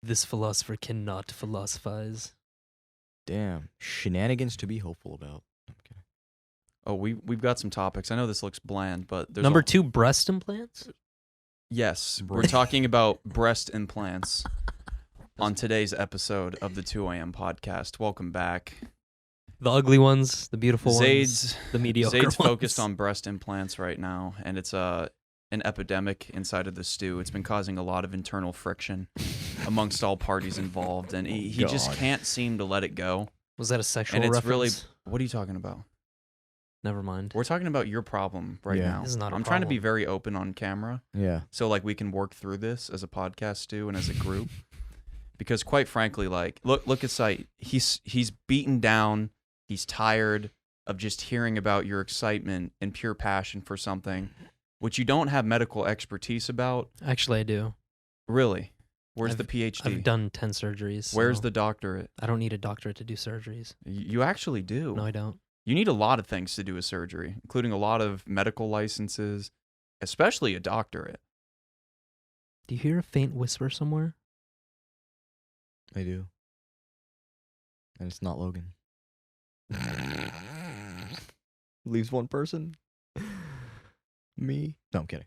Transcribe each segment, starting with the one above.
This philosopher cannot philosophize. Damn. Shenanigans to be hopeful about. Okay. Oh, we've got some topics. I know this looks bland, but there's Number 2, breast implants? Yes, we're talking about breast implants on today's episode of the 2 a.m. podcast. Welcome back. The ugly ones, the beautiful Zaid's, ones, the mediocre Zaid's ones. focused on breast implants right now, and it's an epidemic inside of the stew. It's been causing a lot of internal friction amongst all parties involved, and he just can't seem to let it go. Was that a sexual And it's reference? really... What are you talking about? Never mind. We're talking about your problem right now. This is not a I'm trying to be problem. very open on camera. Yeah. So, like, we can work through this as a podcast, Stu, and as a group. Because, quite frankly, like, look at Sight. He's beaten down. He's tired of just hearing about your excitement and pure passion for something, which you don't have medical expertise about. Actually, I do. Really? Where's the PhD? I've done 10 surgeries. Where's so the doctorate? I don't need a doctorate to do surgeries. You actually do. No, I don't. You need a lot of things to do a surgery, including a lot of medical licenses, especially a doctorate. Do you hear a faint whisper somewhere? I do. And it's not Logan. Leaves one person. Me. No, I'm kidding.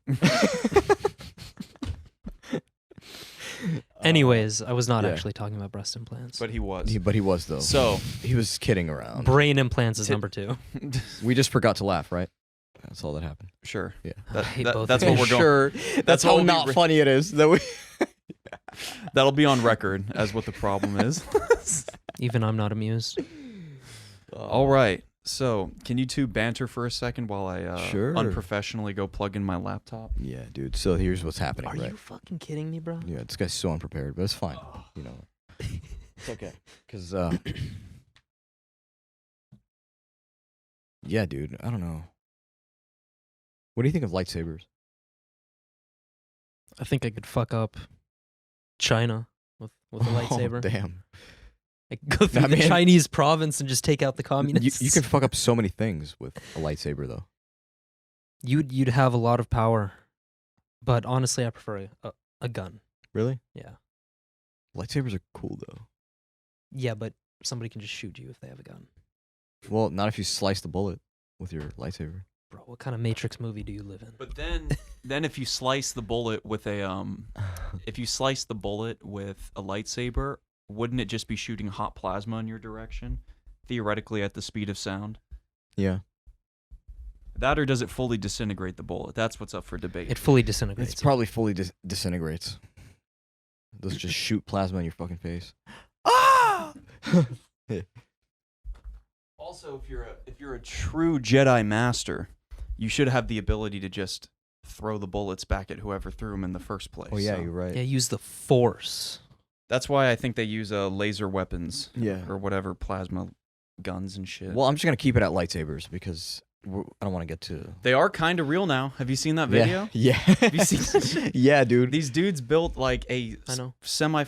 Anyways, I was not actually talking about breast implants. But he was. But he was, though. So, he was kidding around. Brain implants is number 2. We just forgot to laugh, right? That's all that happened. sure. Yeah. I hate both That's of what you. we're going. Sure. That's how what not we- funny it is. That we. That'll be on record as what the problem is. Even I'm not amused. All right. So, can you two banter for a second while I Sure. unprofessionally go plug in my laptop? Yeah, dude. So here's what's happening, Are right? you fucking kidding me, bro? Yeah, this guy's so unprepared, but it's fine. You know, it's okay. Cause yeah, dude. I don't know. What do you think of lightsabers? I think I could fuck up China with a lightsaber. Oh, damn. Like, go through I the mean- Chinese province and just take out the communists. You can fuck up so many things with a lightsaber, though. You'd have a lot of power, but honestly, I prefer a gun. Really? Yeah, Lightsabers are cool, though. yeah, but somebody can just shoot you if they have a gun. Well, not if you slice the bullet with your lightsaber. Bro, what kind of Matrix movie do you live in? But then if you slice the bullet with a lightsaber, wouldn't it just be shooting hot plasma in your direction, theoretically at the speed of sound? Yeah. That, or does it fully disintegrate the bullet? That's what's up for debate. It fully disintegrates. It's probably fully disintegrates. Those just shoot plasma in your fucking face. Ah! Also, if you're a true Jedi master, you should have the ability to just throw the bullets back at whoever threw them in the first place. Oh, yeah, so you're right. Yeah, use the Force. that's why I think they use laser weapons Yeah. or whatever, plasma guns and shit. Well, I'm just going to keep it at lightsabers because I don't want to get to... They are kind of real now. Have you seen that video? Yeah. Have you seen that shit? Yeah, dude. These dudes built like a I know. semi.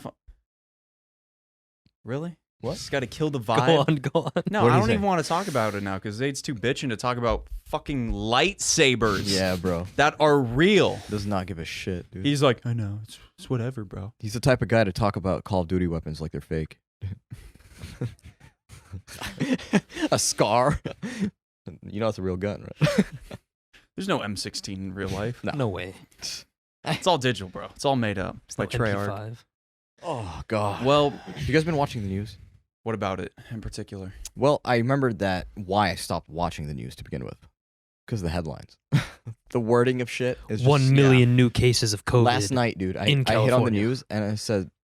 Really? What? Just got to kill the vibe. Go on. No, What did I he don't say? even want to talk about it now because Zaid's too bitching to talk about fucking lightsabers. Yeah, bro. That are real. Does not give a shit, dude. He's like, I know, it's whatever, bro. He's the type of guy to talk about Call of Duty weapons like they're fake. A scar. You know it's a real gun, right? There's no M16 in real life. No way. It's all digital, bro. It's all made up. It's by No Treyarch. MP5. Oh, God. Well, Have you guys been watching the news? what about it in particular? Well, I remembered that why I stopped watching the news to begin with. Because of the headlines. The wording of shit is just... 1 million new cases of COVID. Last night, dude, I in hit on the California. news and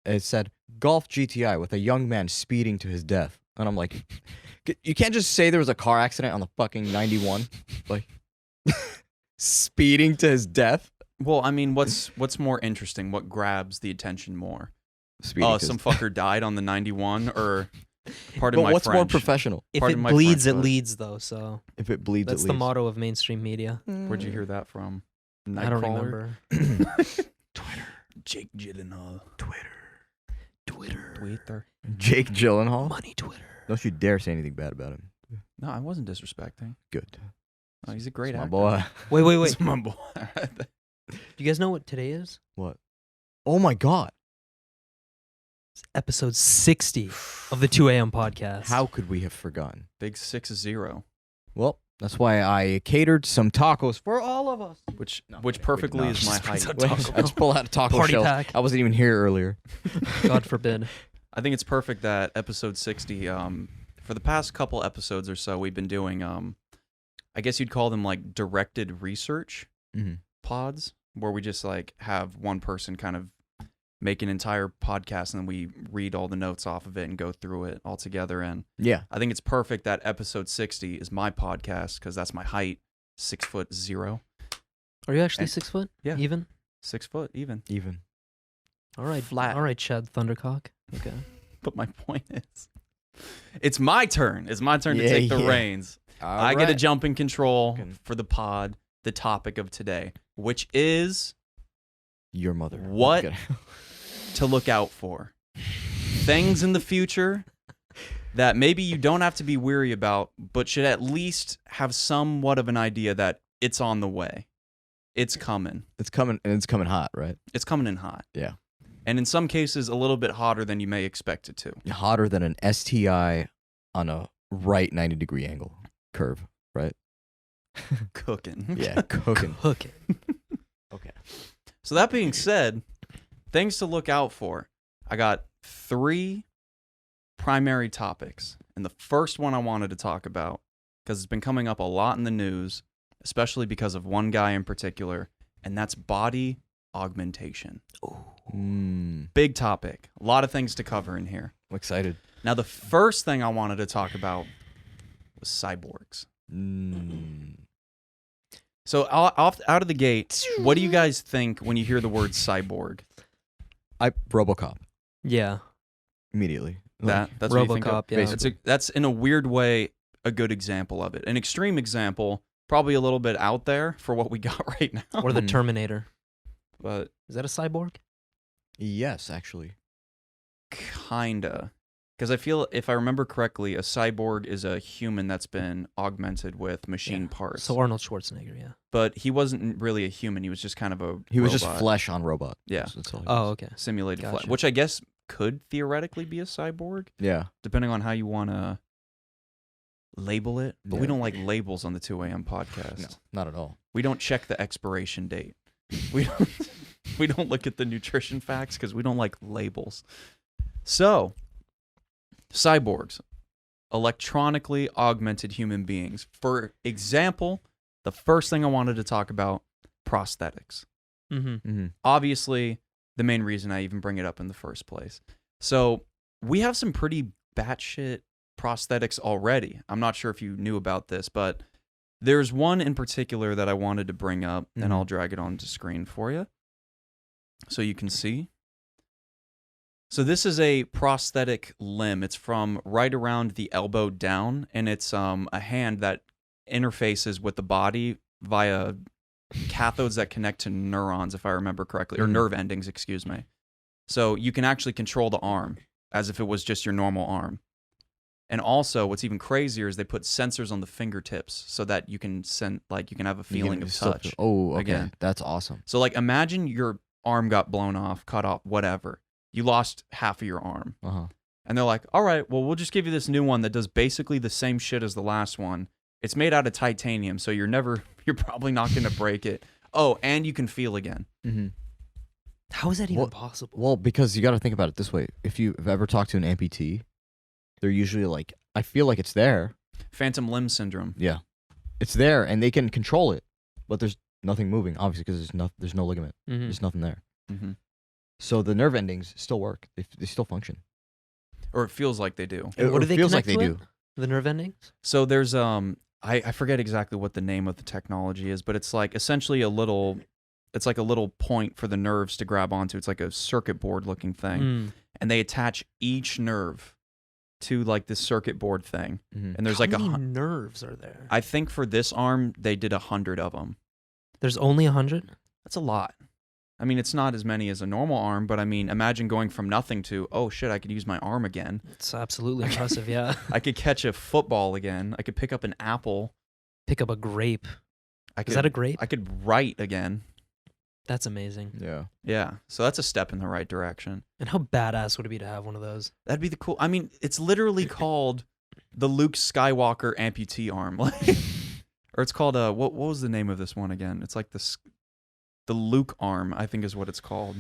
it said golf GTI with a young man speeding to his death. And I'm like, you can't just say there was a car accident on the fucking 91. Like, speeding to his death. Well, I mean, what's more interesting? What grabs the attention more? Speeding to Some his fucker died on the 91, or pardon But my what's more French. professional? If Pardon it my bleeds, French, it but- leads, though. So If it bleeds, that's it the leads. motto of mainstream media. Where'd you hear that from? I don't Nightcrawler? remember. Twitter. Jake Gyllenhaal. Twitter. Jake Gyllenhaal? Money Twitter. Don't you dare say anything bad about him. No, I wasn't disrespecting. Good. Oh, he's a great It's my actor. boy. Wait. He's my boy. Do you guys know what today is? What? Oh my God. episode 60 of the 2 a.m. podcast. How could we have forgotten? Big 6-0. Well, that's why I catered some tacos for all of us. Which No, which wait, perfectly no. is my Just height. a Wait, taco. I just pull out a taco Party shell. pack. I wasn't even here earlier. God forbid. I think it's perfect that episode 60, for the past couple episodes or so, we've been doing, I guess you'd call them like directed research pods, where we just like have one person kind of make an entire podcast and then we read all the notes off of it and go through it all together. And Yeah. I think it's perfect that episode 60 is my podcast because that's my height, 6'0". Are you actually And- 6 foot? yeah. Even? 6 foot even. Even. All right. Flat. All right, Chad Thundercock. Okay. But my point is, it's my turn. It's my turn to Yeah, take the yeah. reins. I get to jump in control for the pod, the topic of today, which is Your mother. What? Okay. to look out for. Things in the future that maybe you don't have to be weary about, but should at least have somewhat of an idea that it's on the way. It's coming. It's coming, and it's coming hot, right? It's coming in hot. Yeah. And in some cases, a little bit hotter than you may expect it to. Hotter than an STI on a right 90-degree angle curve, right? Cooking. Yeah, cooking. Cooking. Okay. So that being said, things to look out for. I got 3 primary topics. And the first one I wanted to talk about, because it's been coming up a lot in the news, especially because of one guy in particular, and that's body augmentation. I'm Big topic. A lot of things to cover in here. excited. Now, the first thing I wanted to talk about was cyborgs. So out of the gate, what do you guys think when you hear the word cyborg? RoboCop Like, Yeah. immediately. that's what you think of? RoboCop, yeah. That's in a weird way a good example of it. An extreme example, probably a little bit out there for what we got right now. Or the Terminator. But Is that a cyborg? Yes, actually. kinda. Because I feel, if I remember correctly, a cyborg is a human that's been augmented with machine Yeah. parts. So Arnold Schwarzenegger, yeah. But he wasn't really a human. He was just kind of a He was just robot. flesh on robot. Yeah. That's all he Oh, was. okay. Simulated flesh, Gotcha. which I guess could theoretically be a cyborg, Yeah. depending on how you want to label it. But we Yeah. don't like labels on the 2 a.m. podcast. No, not at all. We don't check the expiration date. We don't, we don't look at the nutrition facts because we don't like labels. So, cyborgs, electronically augmented human beings. For example, the first thing I wanted to talk about, prosthetics. Mm-hmm. Obviously, the main reason I even bring it up in the first place. So, we have some pretty batshit prosthetics already. I'm not sure if you knew about this, but there's one in particular that I wanted to bring up, and I'll drag it onto screen for you so you can see. So this is a prosthetic limb. It's from right around the elbow down, and it's a hand that interfaces with the body via cathodes that connect to neurons, if I remember correctly, or nerve endings, excuse me. So you can actually control the arm as if it was just your normal arm. And also, what's even crazier is they put sensors on the fingertips so that you can you can have a feeling of touch. Oh, okay. again. That's awesome. So like imagine your arm got blown off, cut off, whatever. You lost half of your arm. Uh-huh. And they're like, all right, well, we'll just give you this new one that does basically the same shit as the last one. It's made out of titanium, so you're probably not going to break it. Oh, and you can feel again. Mm-hmm. How is that even Well- possible? Well, because you got to think about it this way. If you've ever talked to an amputee, they're usually like, I feel like it's there. Phantom limb syndrome. Yeah. It's there, and they can control it, but there's nothing moving, obviously, because there's no ligament. Mhm. There's nothing there. Mm-hmm. So the nerve endings still work. They still function. Or it feels like they do. And what It do they feels like connect they to do. it? The nerve endings? So there's I forget exactly what the name of the technology is, but it's like essentially a little point for the nerves to grab onto. It's like a circuit board looking thing. Mm. And they attach each nerve to like this circuit board thing. Mhm. And there's How like many nerves are there? I think for this arm they did 100 of them. There's only 100? That's a lot. I mean, it's not as many as a normal arm, but I mean, imagine going from nothing to, oh shit, I could use my arm again. It's absolutely impressive, yeah. I could catch a football again. I could pick up an apple. Pick up a grape. I could, Is that a grape? I could write again. That's amazing. Yeah. Yeah, so that's a step in the right direction. And how badass would it be to have one of those? That'd be the cool. I mean, it's literally called the Luke Skywalker amputee arm, like, or it's called what was the name of this one again? It's like the Luke arm, I think is what it's called.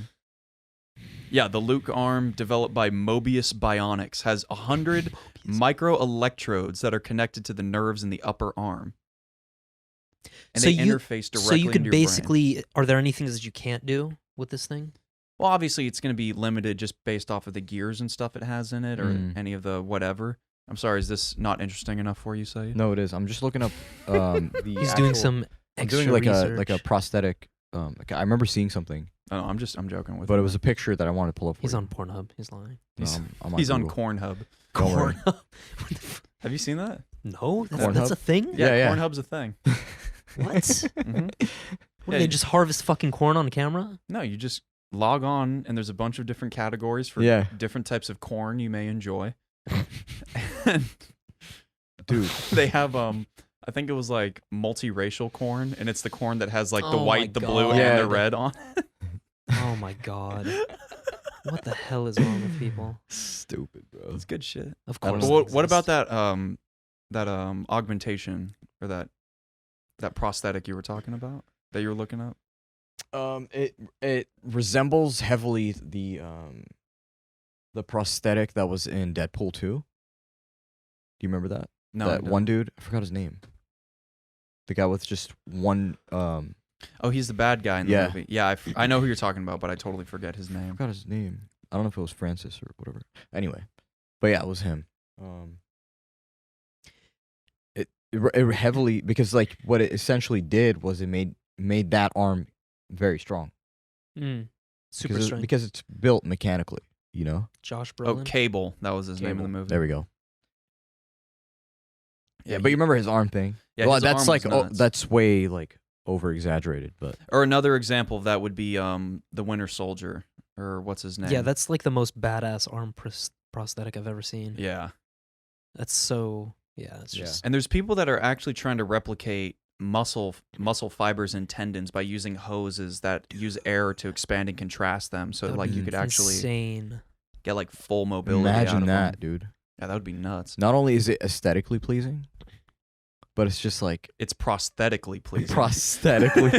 Yeah, the Luke arm, developed by Mobius Bionics, has 100 microelectrodes that are connected to the nerves in the upper arm. And they interface directly So you could into your brain. basically, are there any things that you can't do with this thing? Well, obviously, it's going to be limited just based off of the gears and stuff it has in it, or Mm. any of the whatever. I'm sorry, is this not interesting enough for you, Saeed? No, it is. I'm just looking up the He's doing some I'm extra doing research. like a prosthetic I remember seeing something, Oh, I'm joking with but you. it was a picture that I wanted to pull up for He's you. on Pornhub. He's lying. No, He's, I'm he's on Google. Cornhub. Don't worry. Pornhub? What the f- Have you seen that? No, that's Pornhub? a thing. Yeah, Yeah. Cornhub's a thing. What? hmm What, Yeah, they just harvest fucking corn on camera? No, you just log on, and there's a bunch of different categories for Yeah. different types of corn you may enjoy. And Dude, they have I think it was like multiracial corn, and it's the corn that has like the Oh my white, the blue, God. Yeah, and the the- red on. Oh my god. What the hell is wrong with people? stupid, bro. It's good shit. Of I don't course. know. But what about that augmentation, or that prosthetic you were talking about that you were looking up? It resembles heavily the prosthetic that was in Deadpool 2. Do you remember that? No, that I don't. one dude, I forgot his name. The guy with just one Oh, he's the bad guy in the Yeah. movie. Yeah, I know who you're talking about, but I totally forget his I name. forgot his name. I don't know if it was Francis or whatever. Anyway, but yeah, it was him. It heavily, because like what it essentially did was it made that arm very strong. Super because strength. because it's built mechanically. You know. Josh Oh, Brolin. Cable. That was his name in Cable. the movie. There we go. Yeah, but he- you remember his arm thing? Yeah, well, his that's arm like was nuts. that's way like over exaggerated, but Or another example of that would be the Winter Soldier, or what's his name? Yeah, that's like the most badass arm prosthetic I've ever seen. Yeah. That's so. Yeah, it's Yeah. just. And there's people that are actually trying to replicate muscle fibers and tendons by using hoses that use air to expand and contrast them, so that would like be you could actually insane. get like full mobility out imagine of that, them. dude. Yeah, that would be nuts. Not only is it aesthetically pleasing, but it's just like It's prosthetically pleasing. prosthetically.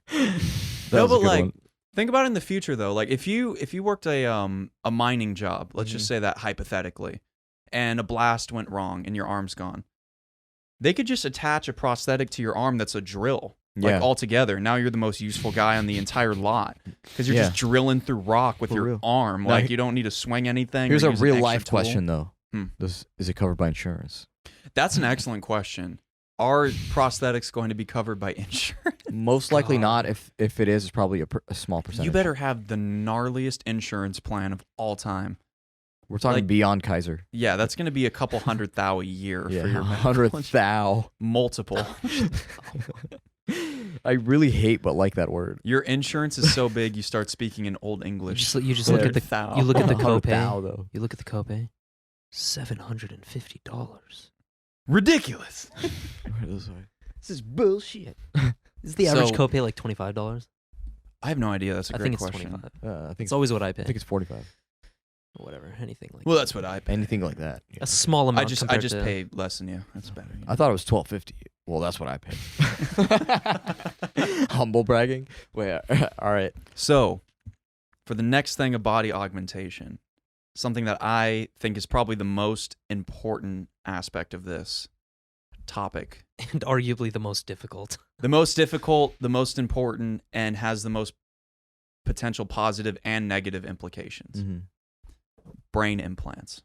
That No, was a but good like, one. think about it in the future though. Like if you worked a mining job, let's just say that hypothetically, and a blast went wrong and your arm's gone, they could just attach a prosthetic to your arm that's a drill, like Yeah. altogether. Now you're the most useful guy on the entire lot because you're Yeah. just drilling through rock with For your real. arm. Now, Like you don't need to swing anything. Here's or a use an real extra life tool. question though. Hmm. Is it covered by insurance? That's an excellent question. Are prosthetics going to be covered by insurance? Most likely God. not. If it is, it's probably a small percentage. You better have the gnarliest insurance plan of all time. We're talking like- beyond Kaiser. Yeah, that's going to be a couple $100,000 a year Yeah, for your medical 100,000. multiple. I really hate but like that word. Your insurance is so big you start speaking in old You English. just look at the. 100,000. You look at the 100,000 copay. though. You look at the copay. $750. Ridiculous. This is bullshit. Is the average So- copay like $25? I have no idea. That's a I great think it's question. 25. I think It's always what I pay. I think it's 45. Whatever, anything like Well, that. that's what I pay. Anything like that. yeah. A small amount. I just compared to, pay less than you. That's better. I thought it was $12.50. Well, that's what I paid. Humble bragging. Wait, all right. So, for the next thing of body augmentation, something that I think is probably the most important aspect of this topic, and arguably the most difficult. the most difficult, the most important, and has the most potential positive and negative implications. Mm-hmm. Brain implants.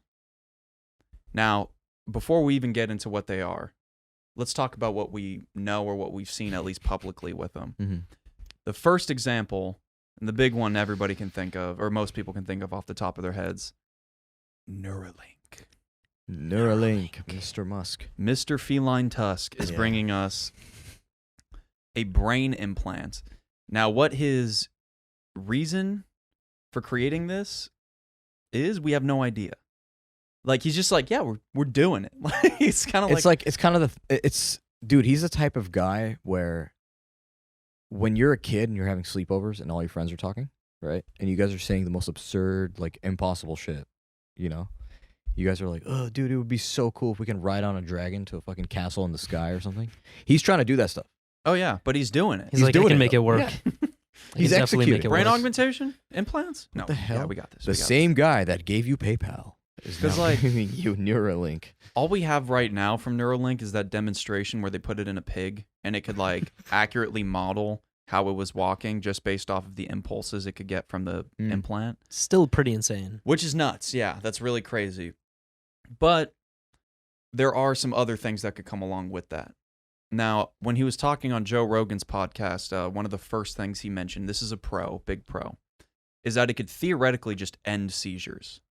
Now, before we even get into what they are, let's talk about what we know or what we've seen, at least publicly, with them. Mm-hmm. The first example, and the big one everybody can think of, or most people can think of off the top of their heads, Neuralink. Neuralink, Mr. Musk. Mr. Feline Tusk is Yeah. bringing us a brain implant. Now, what his reason for creating this is, we have no idea. Like, he's just like, yeah, we're doing it. Like, he's kind of It's like it's kind of it's dude. He's the type of guy where when you're a kid and you're having sleepovers and all your friends are talking, right? And you guys are saying the most absurd, like impossible shit, you know? You guys are like, oh, dude, it would be so cool if we can ride on a dragon to a fucking castle in the sky or something. He's trying to do that stuff. Oh yeah, but he's doing it. He's like, I doing can it, make it though. work. Yeah. I He's can definitely make it executing. Brain work. augmentation? Implants? No. the hell? Yeah, we got this. The we got same guy that gave you PayPal is 'Cause, now like- giving you Neuralink. All we have right now from Neuralink is that demonstration where they put it in a pig and it could like accurately model how it was walking just based off of the impulses it could get from the implant. Still pretty insane. Which is nuts. Yeah, that's really crazy. But there are some other things that could come along with that. Now, when he was talking on Joe Rogan's podcast, one of the first things he mentioned, this is a pro, big pro, is that it could theoretically just end seizures.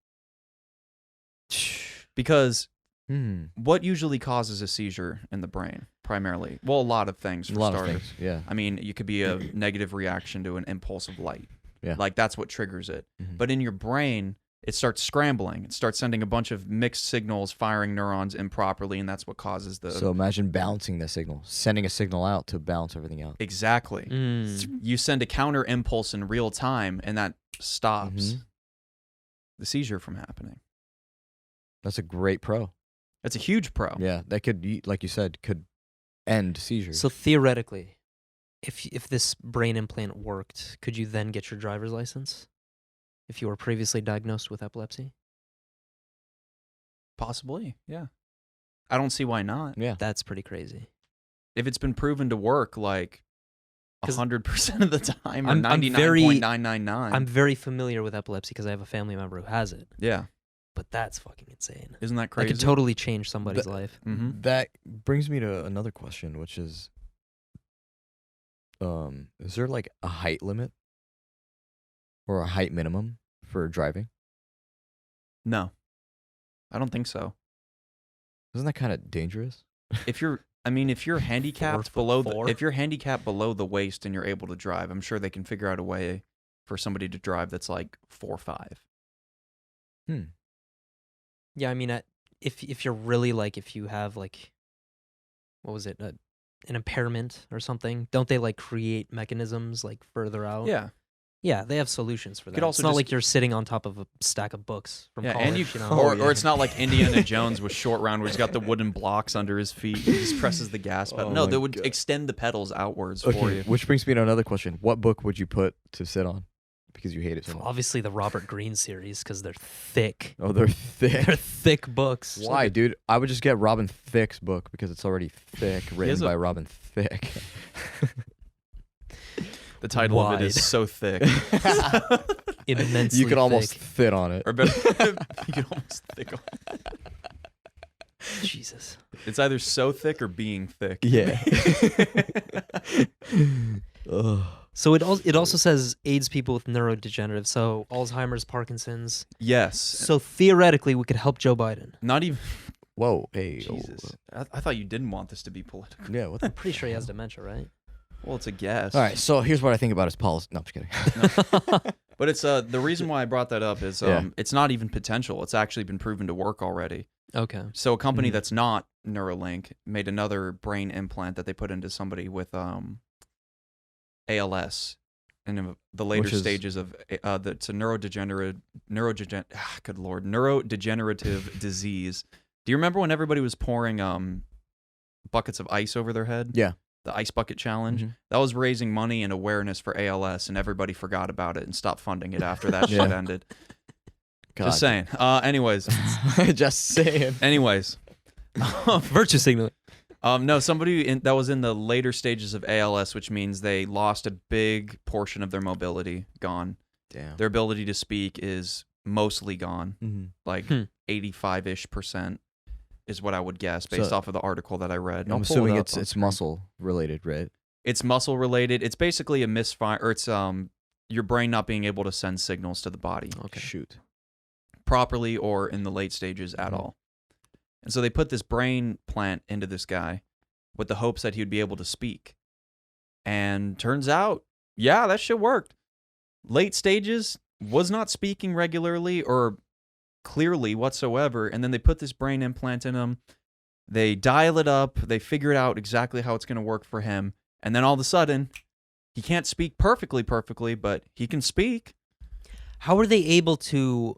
Because what usually causes a seizure in the brain, primarily? Well, a lot of things, for A lot starters. of things, yeah. I mean, you could be a negative reaction to an impulse of light. Yeah. Like, that's what triggers it. Mhm. But in your brain, it starts scrambling. It starts sending a bunch of mixed signals, firing neurons improperly, and that's what causes the... So imagine balancing that signal, sending a signal out to balance everything out. Exactly. Mm. You send a counter impulse in real time, and that stops the seizure from happening. That's a great pro. That's a huge pro. Yeah, that could, like you said, could end seizures. So theoretically, if this brain implant worked, could you then get your driver's license if you were previously diagnosed with epilepsy? Possibly, yeah. I don't see why not. yeah. That's pretty crazy. If it's been proven to work, like 'Cause 100% of the time, or I'm very- 99.999. I'm very familiar with epilepsy because I have a family member who has it. Yeah, But that's fucking insane. isn't that That crazy? could totally change somebody's life. Mm-hmm. That brings me to another question, which is there like a height limit or a height minimum for driving? No, I don't think so. Isn't that kind of dangerous? If you're handicapped 4'4"? if you're handicapped below the waist and you're able to drive, I'm sure they can figure out a way for somebody to drive that's like 4'5". Yeah, I mean, if you're really like, if you have like, what was it, an impairment or something, don't they like create mechanisms like further out? Yeah, Yeah, they have solutions for that. could also It's not just- like you're sitting on top of a stack of books from yeah, college, and you, you know? or it's not like Indiana Jones with Short Round where he's got the wooden blocks under his feet. He just presses the gas pedal. Oh No, my they would God. extend the pedals outwards for Okay, you. which brings me to another question. What book would you put to sit on? Because you hate it so much. Obviously the Robert Greene series because they're thick. Oh, they're thick. They're thick books. Why, dude? I would just get Robin Thicke's book because it's already thick, written has a- by Robin Thicke. The title of it Wide. is so thick. Immensely You could almost thick. fit on it. Or better, you can almost thick. Jesus. It's either so thick or being thick. Yeah. Ugh. So it also says aids people with neurodegenerative, so Alzheimer's, Parkinson's. Yes. So theoretically, we could help Joe Biden. Not even. Whoa, hey. oh, Jesus. I thought you didn't want this to be political. Yeah, what the? I'm pretty sure he has dementia, right? Well, it's a guess. All right, so here's what I think about his policy. No, I'm just kidding. But it's the reason why I brought that up is Yeah. it's not even potential. It's actually been proven to work already. Okay. So a company Mhm. that's not Neuralink made another brain implant that they put into somebody with ALS in the later Which is- stages of it's a neurodegenerative disease. Do you remember when everybody was pouring buckets of ice over their head? Yeah. The ice bucket challenge. Mhm. That was raising money and awareness for ALS, and everybody forgot about it and stopped funding it after that Yeah. shit ended. God. Just saying. Anyways. Just saying. Anyways. Virtue signaling. No, somebody that was in the later stages of ALS, which means they lost a big portion of their mobility, gone. Damn. Their ability to speak is mostly gone, Mm-hmm. like Hmm. 85-ish% is what I would guess based So- off of the article that I read. And I'm I'll pull assuming it up it's on it's screen. muscle related, right? It's muscle related. It's basically a misfire, or it's your brain not being able to send signals to the body Okay. Shoot. properly or in the late stages at Mhm. all. And so they put this brain plant into this guy with the hopes that he would be able to speak. And turns out, yeah, that shit worked. Late stages, was not speaking regularly or clearly whatsoever. And then they put this brain implant in him. They dial it up. They figure it out exactly how it's going to work for him. And then all of a sudden, He can't speak perfectly, but he can speak. How are they able to?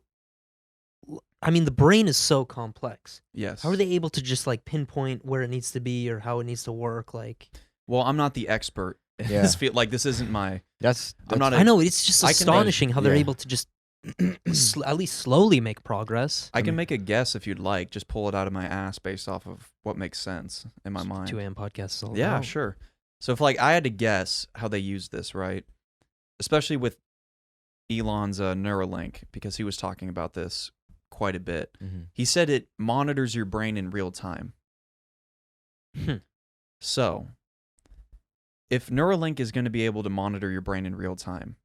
I mean, the brain is so complex. Yes. How are they able to just like pinpoint where it needs to be or how it needs to work? Like, Well, I'm not the expert in Yeah. this field. Like, this isn't my. That's I'm not. I know it's just I can make- astonishing how they're yeah. able to just at least slowly make progress. I can make a guess if you'd like. Just pull it out of my ass based off of what makes sense in my mind. 2 a.m. podcast is all Yeah, about. sure. So if like I had to guess how they use this, right? Especially with Elon's Neuralink, because he was talking about this quite a bit. Mhm. He said it monitors your brain in real time. Hmm. So, if Neuralink is going to be able to monitor your brain in real time,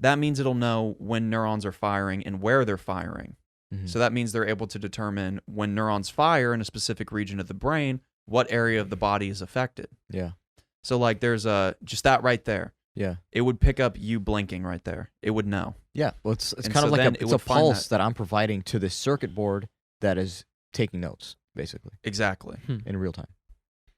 that means it'll know when neurons are firing and where they're firing. Mhm. So that means they're able to determine when neurons fire in a specific region of the brain, what area of the body is affected. Yeah. So like there's just that right there. Yeah. It would pick up you blinking right there. It would know. Yeah. Well, it's And kind so of like then a, it it's a would find pulse that I'm providing to this circuit board that is taking notes, basically, Exactly. in real time.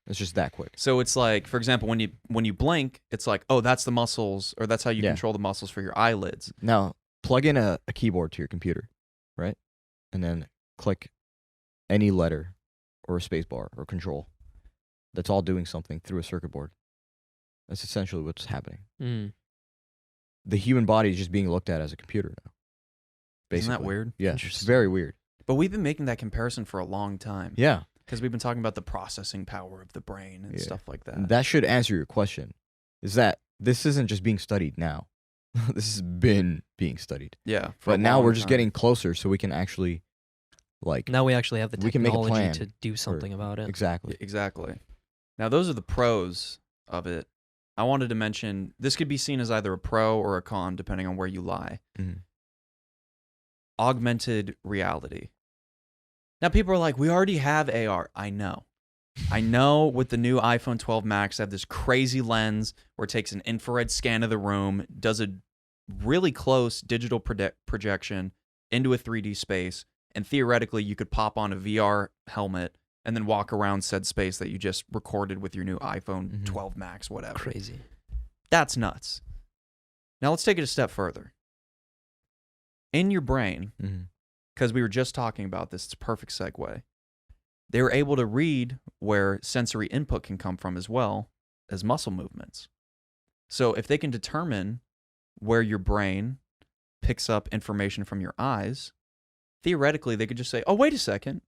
It's just that quick. So it's like, for example, when you blink, it's like, oh, that's the muscles, or that's how you Yeah. control the muscles for your eyelids. Now, plug in a keyboard to your computer, right? And then click any letter or a space bar or control. That's all doing something through a circuit board. That's essentially what's happening. Mm. The human body is just being looked at as a computer now. Isn't that Basically. weird? Yeah, it's Interesting. very weird. But we've been making that comparison for a long time. Yeah. Because we've been talking about the processing power of the brain and Yeah. stuff like that. That should answer your question. Is that this isn't just being studied now. This has been being studied. Yeah. for a But now long we're just time. getting closer so we can actually like Now we actually have the We can make a technology plan to do something about it. exactly. Exactly. Now, those are the pros of it. I wanted to mention this could be seen as either a pro or a con, depending on where you lie. Mhm. Augmented reality. Now, people are like, we already have AR. I know. I know with the new iPhone 12 Max, they have this crazy lens where it takes an infrared scan of the room, does a really close digital projection into a 3D space, and theoretically, you could pop on a VR helmet and then walk around said space that you just recorded with your new iPhone Mhm. 12 Max, whatever. Crazy. That's nuts. Now let's take it a step further. In your brain, Mhm. because we were just talking about this, it's a perfect segue. They were able to read where sensory input can come from as well as muscle movements. So if they can determine where your brain picks up information from your eyes, theoretically they could just say, oh, wait a second.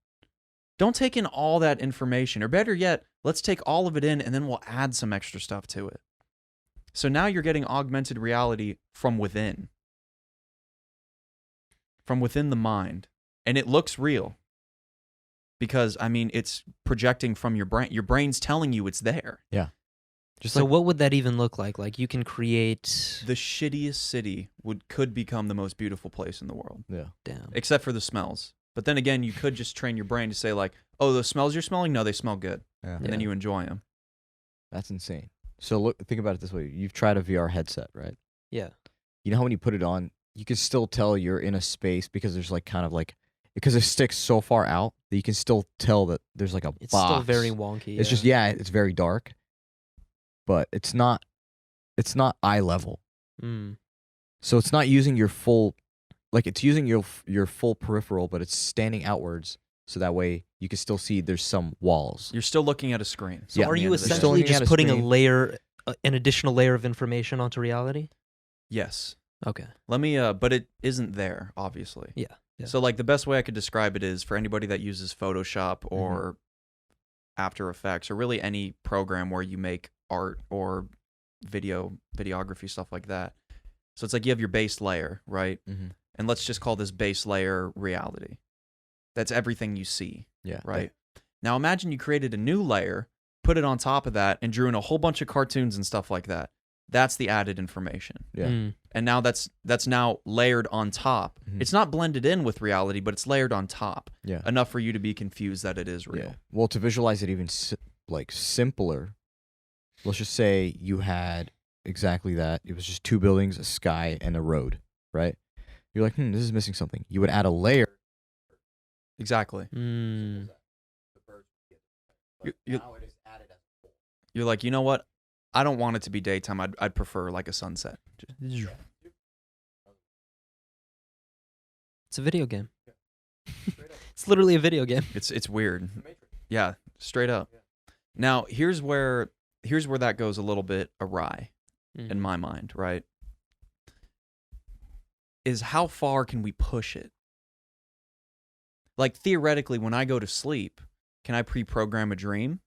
Don't take in all that information. Or better yet, let's take all of it in and then we'll add some extra stuff to it. So now you're getting augmented reality from within the mind. And it looks real. Because, I mean, it's projecting from your brain. Your brain's telling you it's there. Just So like what would that even look like? Like you can create. The shittiest city could become the most beautiful place in the world. yeah. Damn. Except for the smells. But then again, you could just train your brain to say like, oh, those smells you're smelling? No, they smell good. Yeah. And then you enjoy them. That's insane. So think about it this way. You've tried a VR headset, right? Yeah. You know how when you put it on, you can still tell you're in a space because there's like kind of like because it sticks so far out that you can still tell that there's like a It's box. still very wonky. It's just it's very dark, but it's not eye level. Mm. So it's not using your full, like it's using your full peripheral, but it's standing outwards, so that way you can still see there's some walls. You're still looking at a screen. So Yeah. are you At the end of the day. Still essentially looking at just a putting screen. an additional layer of information onto reality? Yes. Okay. Let me, but it isn't there, obviously. Yeah. Yeah. So, like, the best way I could describe it is for anybody that uses Photoshop Mm-hmm. or After Effects or really any program where you make art or videography, stuff like that. So it's like you have your base layer, right? Mm-hmm. And let's just call this base layer reality. That's everything you see, Yeah. right? Now imagine you created a new layer, put it on top of that, and drew in a whole bunch of cartoons and stuff like that. That's the added information. Yeah. Mm. And now that's now layered on top. Mhm. It's not blended in with reality, but it's layered on top. Yeah. Enough for you to be confused that it is real. Yeah. Well, to visualize it even simpler, let's just say you had exactly that. It was just two buildings, a sky, and a road, right? You're like, this is missing something. You would add a layer. Exactly. Mm. You're like, you know what? I don't want it to be daytime. I'd prefer like a sunset. It's a video game. It's literally a video game. It's weird. Yeah, straight up. Now, here's where that goes a little bit awry in my mind, right? Is how far can we push it? Like, theoretically, when I go to sleep, can I pre-program a dream?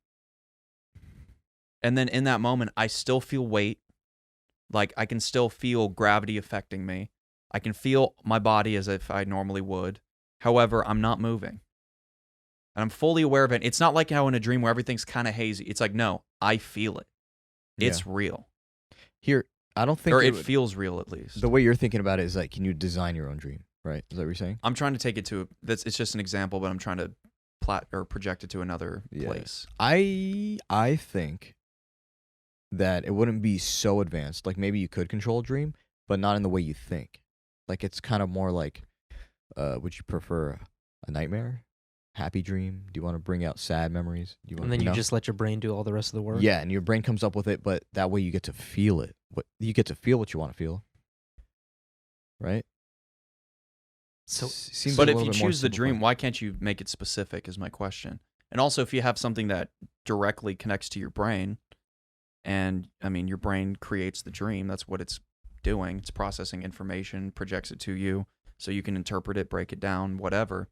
And then in that moment, I still feel weight. Like, I can still feel gravity affecting me. I can feel my body as if I normally would. However, I'm not moving. And I'm fully aware of it. It's not like how in a dream where everything's kind of hazy. It's like, no, I feel it. It's real. Here, I don't think... Or it feels real, at least. The way you're thinking about it is like, can you design your own dream, right? Is that what you're saying? I'm trying to take it to... It's just an example, but I'm trying to project it to another place. I think that it wouldn't be so advanced. Like, maybe you could control a dream, but not in the way you think. Like, it's kind of more like, would you prefer a nightmare? Happy dream? Do you want to bring out sad memories? Do you want, and then you just let your brain do all the rest of the work? Yeah, and your brain comes up with it, but that way you get to feel it. You get to feel what you want to feel. Right? So, Seems but like a if you little bit more choose the dream, simplified. why can't you make it specific is my question. And also, if you have something that directly connects to your brain, and, I mean, your brain creates the dream, that's what it's doing. It's processing information, projects it to you, so you can interpret it, break it down, whatever.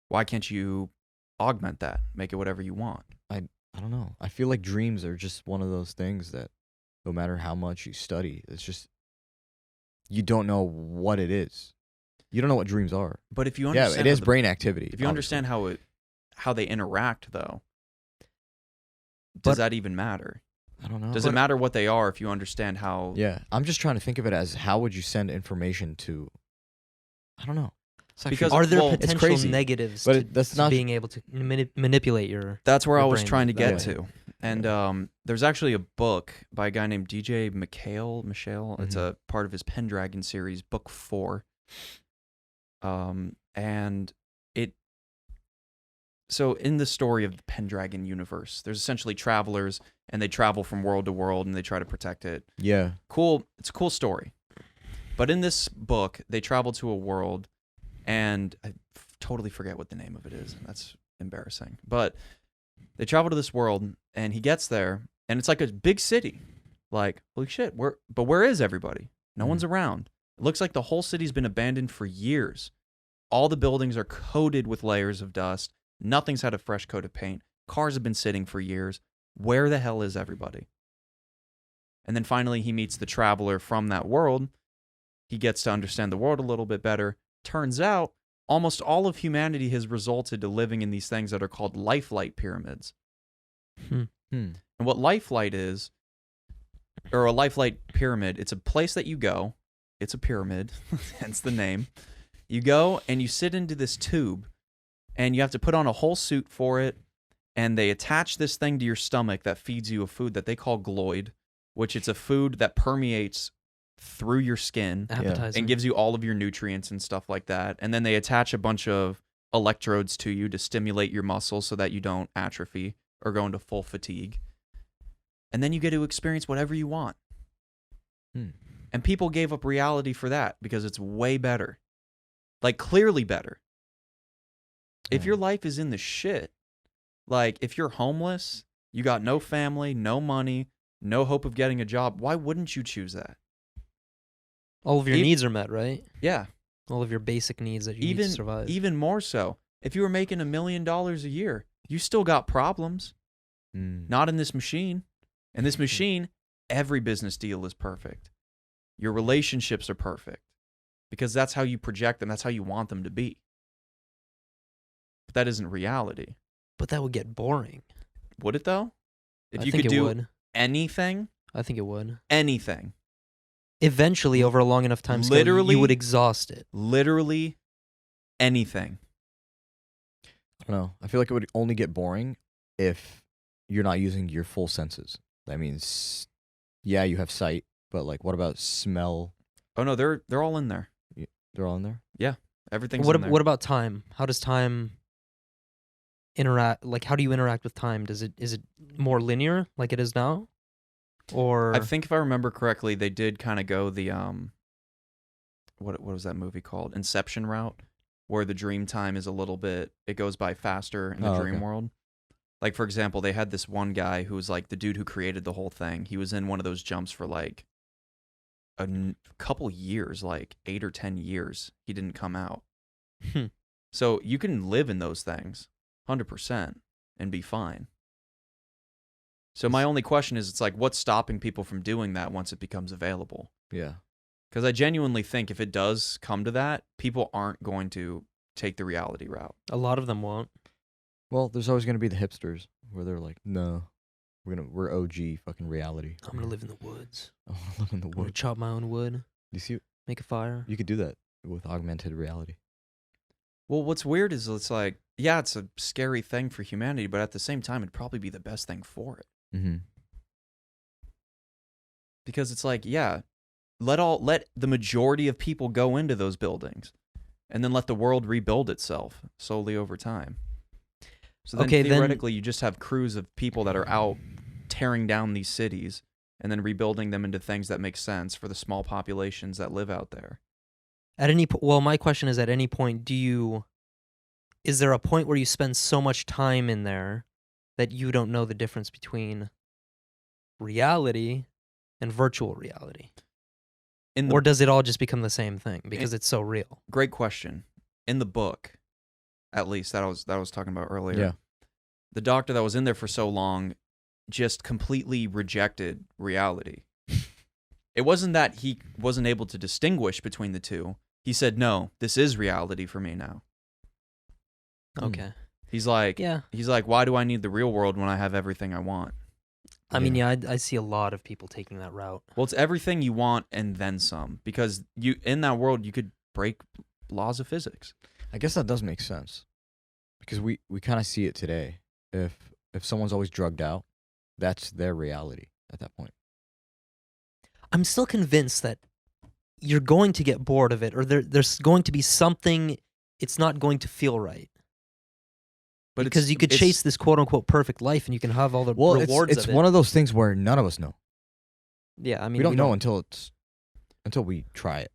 Why can't you augment that, make it whatever you want? I don't know. I feel like dreams are just one of those things that no matter how much you study, it's just, you don't know what it is. You don't know what dreams are. But if you understand, it is brain activity. If you obviously. understand how they interact, though, does that even matter? I don't know. Does it matter what they are if you understand how? Yeah, I'm just trying to think of it as how would you send information to? I don't know. Because are there it's potential crazy, negatives but to, that's to not being able to manipulate your? That's where your I was brain trying to that get way? to. And there's actually a book by a guy named DJ Michale. It's a part of his Pendragon series, book 4. And so in the story of the Pendragon universe, there's essentially travelers, and they travel from world to world, and they try to protect it. Yeah. Cool. It's a cool story. But in this book, they travel to a world, and I totally forget what the name of it is. That's embarrassing. But they travel to this world, and he gets there, and it's like a big city. Like, holy shit, where is everybody? No one's around. It looks like the whole city's been abandoned for years. All the buildings are coated with layers of dust. Nothing's had a fresh coat of paint. Cars have been sitting for years. Where the hell is everybody? And then finally he meets the traveler from that world. He gets to understand the world a little bit better. Turns out almost all of humanity has resulted to living in these things that are called lifelike pyramids. And what lifelike is, or a lifelike pyramid, it's a place that you go. It's a pyramid, hence the name. You go and you sit into this tube, and you have to put on a whole suit for it, and they attach this thing to your stomach that feeds you a food that they call gloid, which it's a food that permeates through your skin Appetizer. and gives you all of your nutrients and stuff like that. And then they attach a bunch of electrodes to you to stimulate your muscles so that you don't atrophy or go into full fatigue. And then you get to experience whatever you want. And people gave up reality for that because it's way better. Like, clearly better. If your life is in the shit, like if you're homeless, you got no family, no money, no hope of getting a job, why wouldn't you choose that? All of your needs are met, right? Yeah. All of your basic needs that you need to survive. Even more so. If you were making $1 million a year, you still got problems. Not in this machine. In this machine, every business deal is perfect. Your relationships are perfect. Because that's how you project them. That's how you want them to be. But that isn't reality. But that would get boring. Would it, though? If I you think could it do would. anything, I think it would. anything, Eventually, over a long enough time scale, Literally- you would exhaust it. literally anything. I don't know. I feel like it would only get boring if you're not using your full senses. That means, yeah, you have sight, but like, what about smell? Oh, no, they're all in there. They're all in there? Everything's What in there. what about time? How does time interact? Like, how do you interact with time? Is it more linear like it is now? Or I think if I remember correctly, they did kind of go the what was that movie called? Inception route, where the dream time is a little bit, it goes by faster in the dream okay. world. Like, for example, they had this one guy who was like the dude who created the whole thing. He was in one of those jumps for like couple years, like 8 or 10 years. He didn't come out. Hmm. So you can live in those things 100% and be fine. So my only question is, it's like, what's stopping people from doing that once it becomes available? Yeah. Because I genuinely think if it does come to that, people aren't going to take the reality route. a lot of them won't. Well, there's always gonna be the hipsters where they're like, no, we're OG fucking reality. I'm gonna live in the woods. I want to live in the I'm gonna woods. chop my own wood, You see, make a fire. you could do that with augmented reality. Well, what's weird is it's like, yeah, it's a scary thing for humanity, but at the same time, it'd probably be the best thing for it. Mm-hmm. Because it's like, yeah, let the majority of people go into those buildings, and then let the world rebuild itself slowly over time. So then Okay, then- theoretically, you just have crews of people that are out tearing down these cities and then rebuilding them into things that make sense for the small populations that live out there. At any well, my question is, at any point, is there a point where you spend so much time in there that you don't know the difference between reality and virtual reality? Or does it all just become the same thing because it's so real? Great question. In the book, at least that I was talking about earlier. Yeah. The doctor that was in there for so long just completely rejected reality. It wasn't that he wasn't able to distinguish between the two. He said, "No, this is reality for me now." Okay. He's like, Yeah. "Why do I need the real world when I have everything I want?" I mean, yeah, I see a lot of people taking that route. Well, it's everything you want and then some, because you in that world you could break laws of physics. I guess that does make sense, because we kind of see it today. If someone's always drugged out, that's their reality at that point. I'm still convinced that you're going to get bored of it, or there's going to be something. It's not going to feel right. But because you could chase this quote unquote perfect life, and you can have all the rewards it's of it. one of those things where none of us know. Yeah, I mean, we don't know until we try it.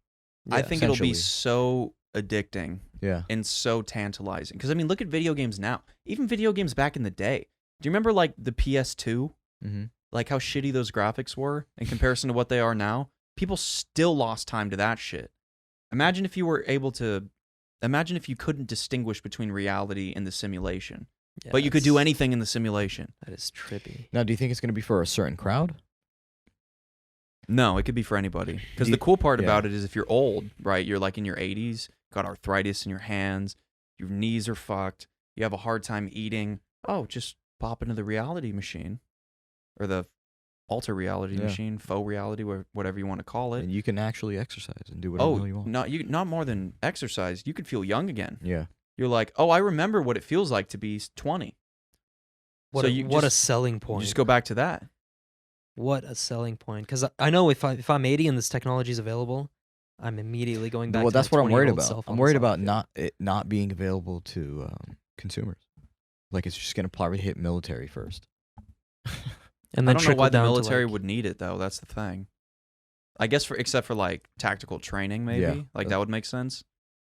I Yeah. think it'll be Essentially. so addicting Yeah. and so tantalizing. Because I mean, look at video games now. Even video games back in the day. Do you remember like the PS2? Mm-hmm. Like how shitty those graphics were in comparison to what they are now? People still lost time to that shit. Imagine if you couldn't distinguish between reality and the simulation. Yeah, But you could do that's- anything in the simulation. That is trippy. Now, do you think it's going to be for a certain crowd? No, it could be for anybody. Because Do the you- cool part yeah. about it is if you're old, right? You're like in your 80s, got arthritis in your hands, your knees are fucked, you have a hard time eating. Oh, just pop into the reality machine. Or the alter reality Yeah. machine, faux reality, whatever you want to call it. And you can actually exercise and do whatever the hell you want. not more than exercise. You could feel young again. Yeah. You're like, oh, I remember what it feels like to be 20. What So a, you what a just- selling You point! just go back to that. What a selling point! Because I know if I'm 80 and this technology is available, I'm immediately going back. Well, to that's my what I'm worried 20-year-old about. self on I'm the worried soccer about field. it not being available to consumers. Like, it's just going to probably hit military first. And I then don't know trickle why the down to, military like- would need it though. That's the thing. I guess except for like tactical training, maybe. Yeah. Like that would make sense.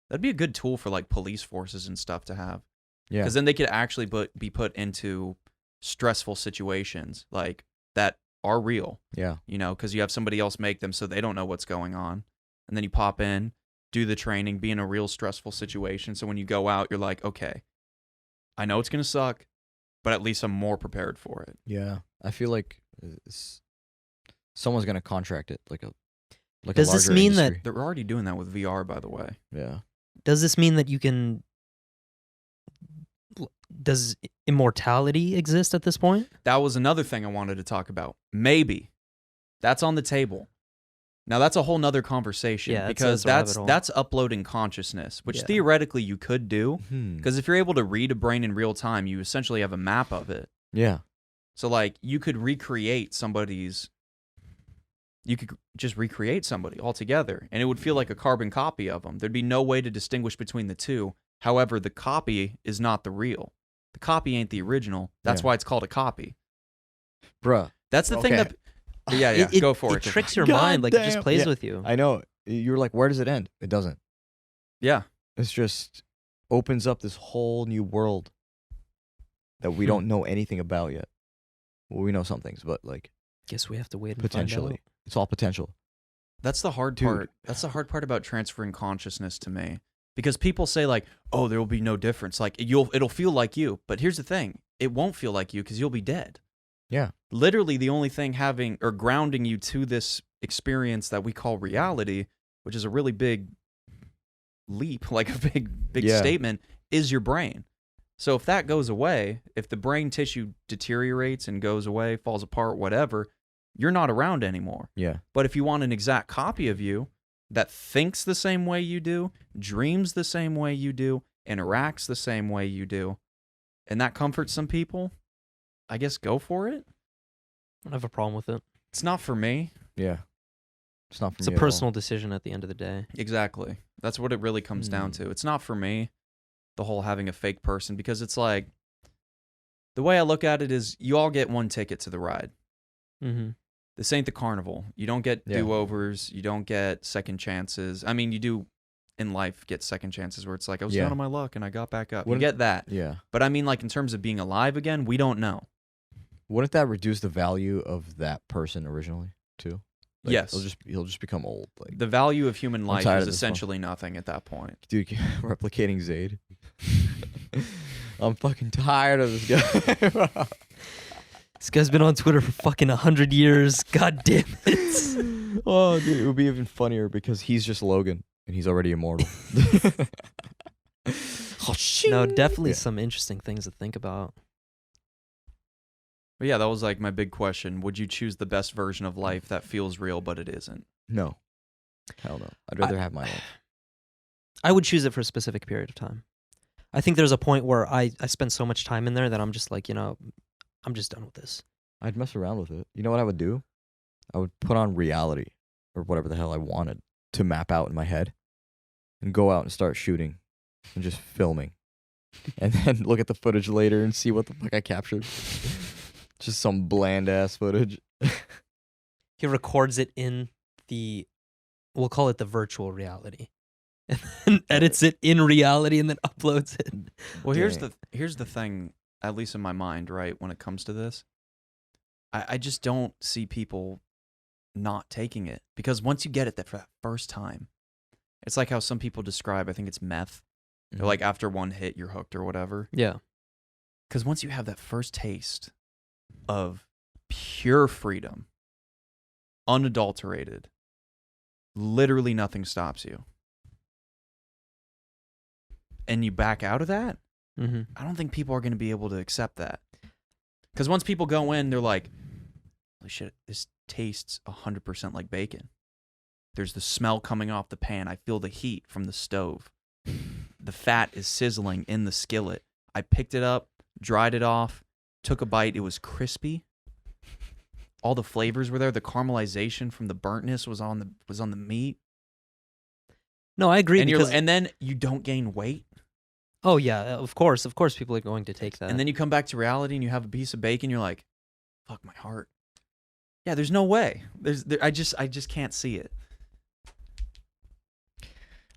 That'd be a good tool for like police forces and stuff to have. Yeah. Because then they could actually be put into stressful situations like that are real. Yeah. You know, because you have somebody else make them so they don't know what's going on, and then you pop in, do the training, be in a real stressful situation. So when you go out, you're like, okay, I know it's gonna suck, but at least I'm more prepared for it. Yeah. I feel like someone's going to contract it like a Does this larger mean that- industry. They're already doing that with VR, by the way. Yeah. Does this mean that you can? Does immortality exist at this point? That was another thing I wanted to talk about. Maybe that's on the table. Now that's a whole nother conversation Yeah, because a rabbit hole. that's uploading consciousness, which Yeah. theoretically you could do. Hmm. Because if you're able to read a brain in real time, you essentially have a map of it. Yeah. So like you could recreate you could just recreate somebody altogether, and it would feel like a carbon copy of them. There'd be no way to distinguish between the two. However, the copy is not the real. The copy ain't the original. That's Yeah. why it's called a copy. Bruh. That's the thing Okay. that Yeah, go for it. It tricks your mind, like it just Goddamn. plays Yeah. with you. I know. You're like, where does it end? It doesn't. Yeah. It's just opens up this whole new world that we don't know anything about yet. Well, we know some things, but like Guess we have to wait and potentially, find out. it's all potential. That's the hard Dude. part. That's the hard part about transferring consciousness to me. Because people say like, "Oh, there will be no difference. Like it'll feel like you." But here's the thing. It won't feel like you cuz you'll be dead. Yeah. Literally the only thing having or grounding you to this experience that we call reality, which is a really big leap, like a big Yeah. statement, is your brain. So if that goes away, if the brain tissue deteriorates and goes away, falls apart, whatever, you're not around anymore. Yeah. But if you want an exact copy of you that thinks the same way you do, dreams the same way you do, interacts the same way you do, and that comforts some people, I guess go for it. I don't have a problem with it. It's not for me. Yeah. It's not for It's me a at all. personal decision at the end of the day. Exactly. That's what it really comes down to. It's not for me, the whole having a fake person, because it's like, the way I look at it is you all get one ticket to the ride. Mm-hmm. This ain't the carnival. You don't get Yeah. do-overs. You don't get second chances. I mean, you do in life get second chances where it's like, I was Yeah. down on my luck and I got back up. Wouldn't- You get that. Yeah. But I mean, like, in terms of being alive again, we don't know. Wouldn't that reduce the value of that person originally too? Like, Yes. he'll just become old. Like, The value of human life tired is of this one. essentially nothing at that point. dude, replicating Zayd. I'm fucking tired of this guy. This guy's been on Twitter for fucking 100 years. God damn it. Oh, dude, it would be even funnier because he's just Logan and he's already immortal. Oh, shit. No, definitely Yeah. some interesting things to think about. But yeah, that was like my big question. Would you choose the best version of life that feels real, but it isn't? No. Hell no. I'd rather have my life. I would choose it for a specific period of time. I think there's a point where I spend so much time in there that I'm just like, I'm just done with this. I'd mess around with it. You know what I would do? I would put on reality or whatever the hell I wanted to map out in my head and go out and start shooting and just filming. And then look at the footage later and see what the fuck I captured. Just some bland ass footage. He records it in we'll call it the virtual reality. And then edits it in reality and then uploads it. Well, Dang. here's the thing, at least in my mind, right, when it comes to this. I just don't see people not taking it. Because once you get it for that first time, it's like how some people describe, I think it's meth. They're like, after one hit, you're hooked or whatever. Yeah. Because once you have that first taste of pure freedom, unadulterated, literally nothing stops you. And you back out of that, Mm-hmm. I don't think people are going to be able to accept that. Because once people go in, they're like, holy shit, this tastes 100% like bacon. There's the smell coming off the pan. I feel the heat from the stove. The fat is sizzling in the skillet. I picked it up, dried it off, took a bite. It was crispy. All the flavors were there. The caramelization from the burntness was on the meat. No, I agree. And then you don't gain weight. Oh yeah, of course people are going to take that. And then you come back to reality and you have a piece of bacon. You're like, fuck my heart. Yeah, there's no way. I just can't see it.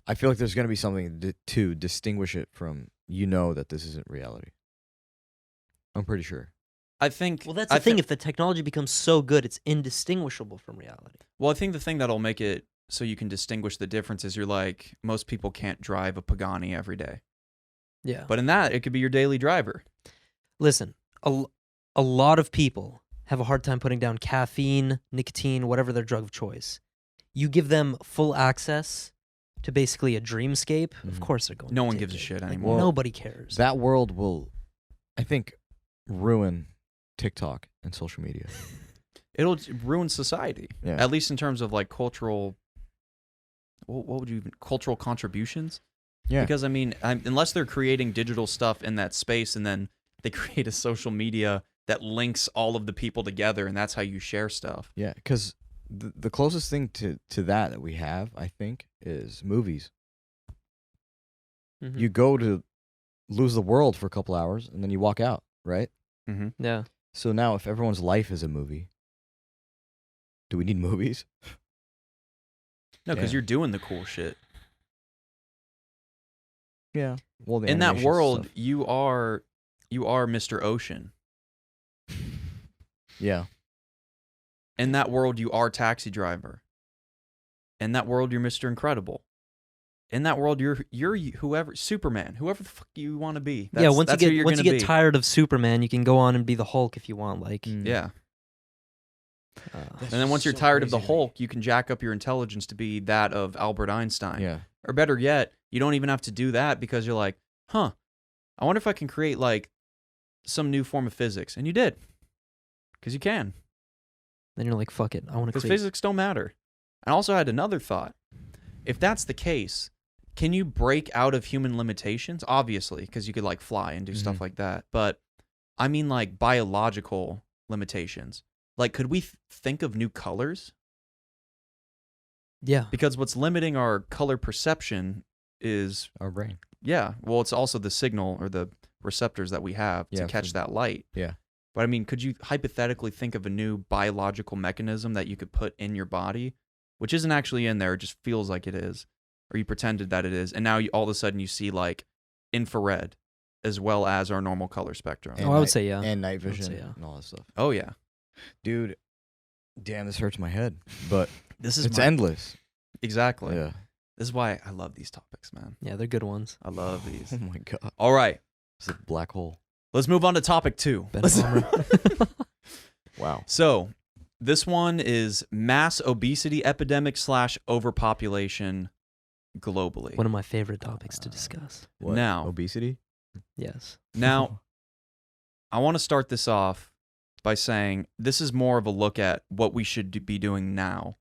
I feel like there's going to be something to distinguish it from, that this isn't reality. I'm pretty sure. I think. Well, that's the thing. If the technology becomes so good, it's indistinguishable from reality. Well, I think the thing that'll make it so you can distinguish the difference is you're like, most people can't drive a Pagani every day. Yeah. But in that, it could be your daily driver. Listen, a lot of people have a hard time putting down caffeine, nicotine, whatever their drug of choice. You give them full access to basically a dreamscape, of course they're going No to one take gives a it. shit Like, anymore. nobody cares. That world will, I think, ruin TikTok and social media. It'll ruin society. Yeah. At least in terms of like cultural. What would you even cultural contributions? Yeah. Because I mean, unless they're creating digital stuff in that space, and then they create a social media that links all of the people together, and that's how you share stuff. Yeah, because the closest thing to that we have, I think, is movies. Mhm. You go to lose the world for a couple hours, and then you walk out, right? Mm-hmm. Yeah. So now if everyone's life is a movie, Do we need movies? No, because Damn. you're doing the cool shit. Yeah. Well, the In that animation world, stuff. you are Mr. Ocean. Yeah. In that world, you are Taxi Driver. In that world, you're Mr. Incredible. In that world, you're whoever, Superman, whoever the fuck you want to be. Yeah, once that's you who get you're once you gonna get be. tired of Superman, you can go on and be the Hulk if you want. Like, Yeah. That's And then once you're so tired of the crazy to me. Hulk, you can jack up your intelligence to be that of Albert Einstein. Yeah. Or better yet, you don't even have to do that because you're like, I wonder if I can create like some new form of physics. And you did. Because you can. then you're like, fuck it, I want to Because create. physics don't matter. I also had another thought. If that's the case, can you break out of human limitations? Obviously, because you could like fly and do stuff like that. But I mean like biological limitations. Like, could we think of new colors? Yeah, Because what's limiting our color perception is, Our brain. yeah, well, it's also the signal or the receptors that we have to Yeah, catch for- that light. Yeah. But I mean, could you hypothetically think of a new biological mechanism that you could put in your body, which isn't actually in there, it just feels like it is, or you pretended that it is, and now all of a sudden you see like infrared as well as our normal color spectrum. And I would night- say yeah. And night I would say vision yeah. and all that stuff. Oh yeah, Dude, damn, this hurts my head. But this is it's endless. exactly. Yeah. This is why I love these topics, man. Yeah, they're good ones. I love these. Oh my god. All right, It's a black hole. let's move on to topic 2. Ben Let's- Palmer. Wow. So, this one is mass obesity epidemic / overpopulation globally. One of my favorite topics to discuss. What? Now- Obesity? Yes. Now, I want to start this off by saying this is more of a look at what we should be doing now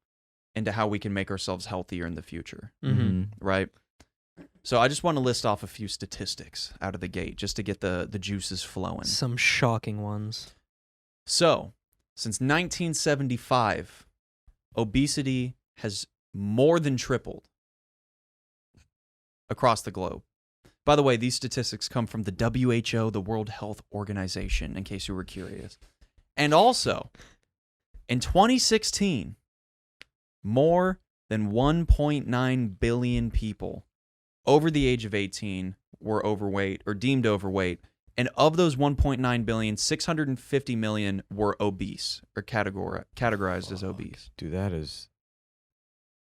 into how we can make ourselves healthier in the future, Mm-hmm. right? So I just want to list off a few statistics out of the gate just to get the juices flowing. Some shocking ones. So, since 1975, obesity has more than tripled across the globe. By the way, these statistics come from the WHO, the World Health Organization, in case you were curious. And also, in 2016, more than 1.9 billion people over the age of 18 were overweight or deemed overweight. And of those 1.9 billion, 650 million were obese or categorized as obese. Dude, that is.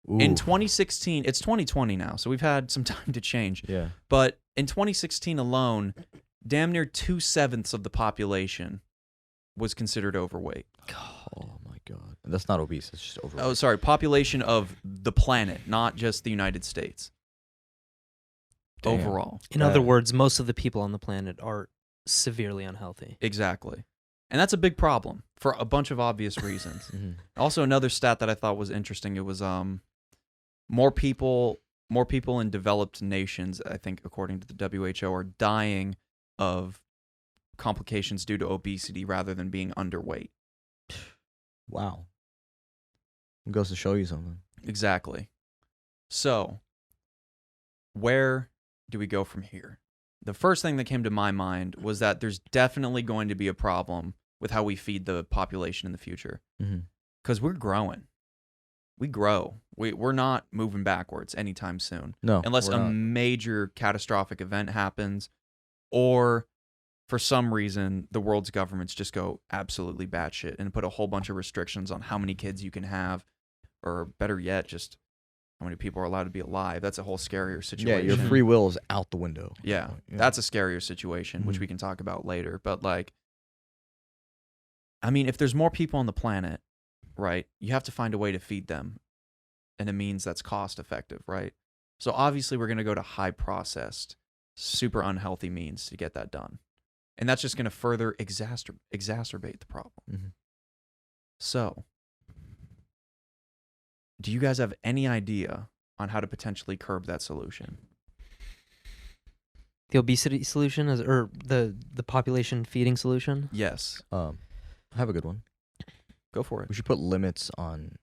In Ooh. 2016, it's 2020 now, so we've had some time to change. Yeah. But in 2016 alone, damn near 2/7 of the population was considered overweight. Oh my god. And that's not obese. It's just overweight. Oh, sorry, population of the planet, not just the United States. Damn. Overall. In other words, most of the people on the planet are severely unhealthy. Exactly. And that's a big problem for a bunch of obvious reasons. Mhm. Also, another stat that I thought was interesting, it was more people in developed nations, I think according to the WHO, are dying of complications due to obesity rather than being underweight. Wow. It goes to show you something. Exactly. So, where do we go from here? The first thing that came to my mind was that there's definitely going to be a problem with how we feed the population in the future. Mm-hmm. Because we're growing. We grow. We're not moving backwards anytime soon. No. Unless we're a not. major catastrophic event happens, or for some reason the world's governments just go absolutely batshit and put a whole bunch of restrictions on how many kids you can have, or better yet, just how many people are allowed to be alive. That's a whole scarier Yeah, situation. your free will is out the window. Yeah, Yeah. that's a scarier situation, which Mhm. we can talk about later. But like, I mean, if there's more people on the planet, right, you have to find a way to feed them, and it means that's cost effective, right? So obviously we're going to go to high processed, super unhealthy means to get that done. And that's just going to further exacerbate the problem. Mhm. So, do you guys have any idea on how to potentially curb that solution? The obesity solution or the population feeding solution? Yes. I have a good one. Go for it. We should put limits on,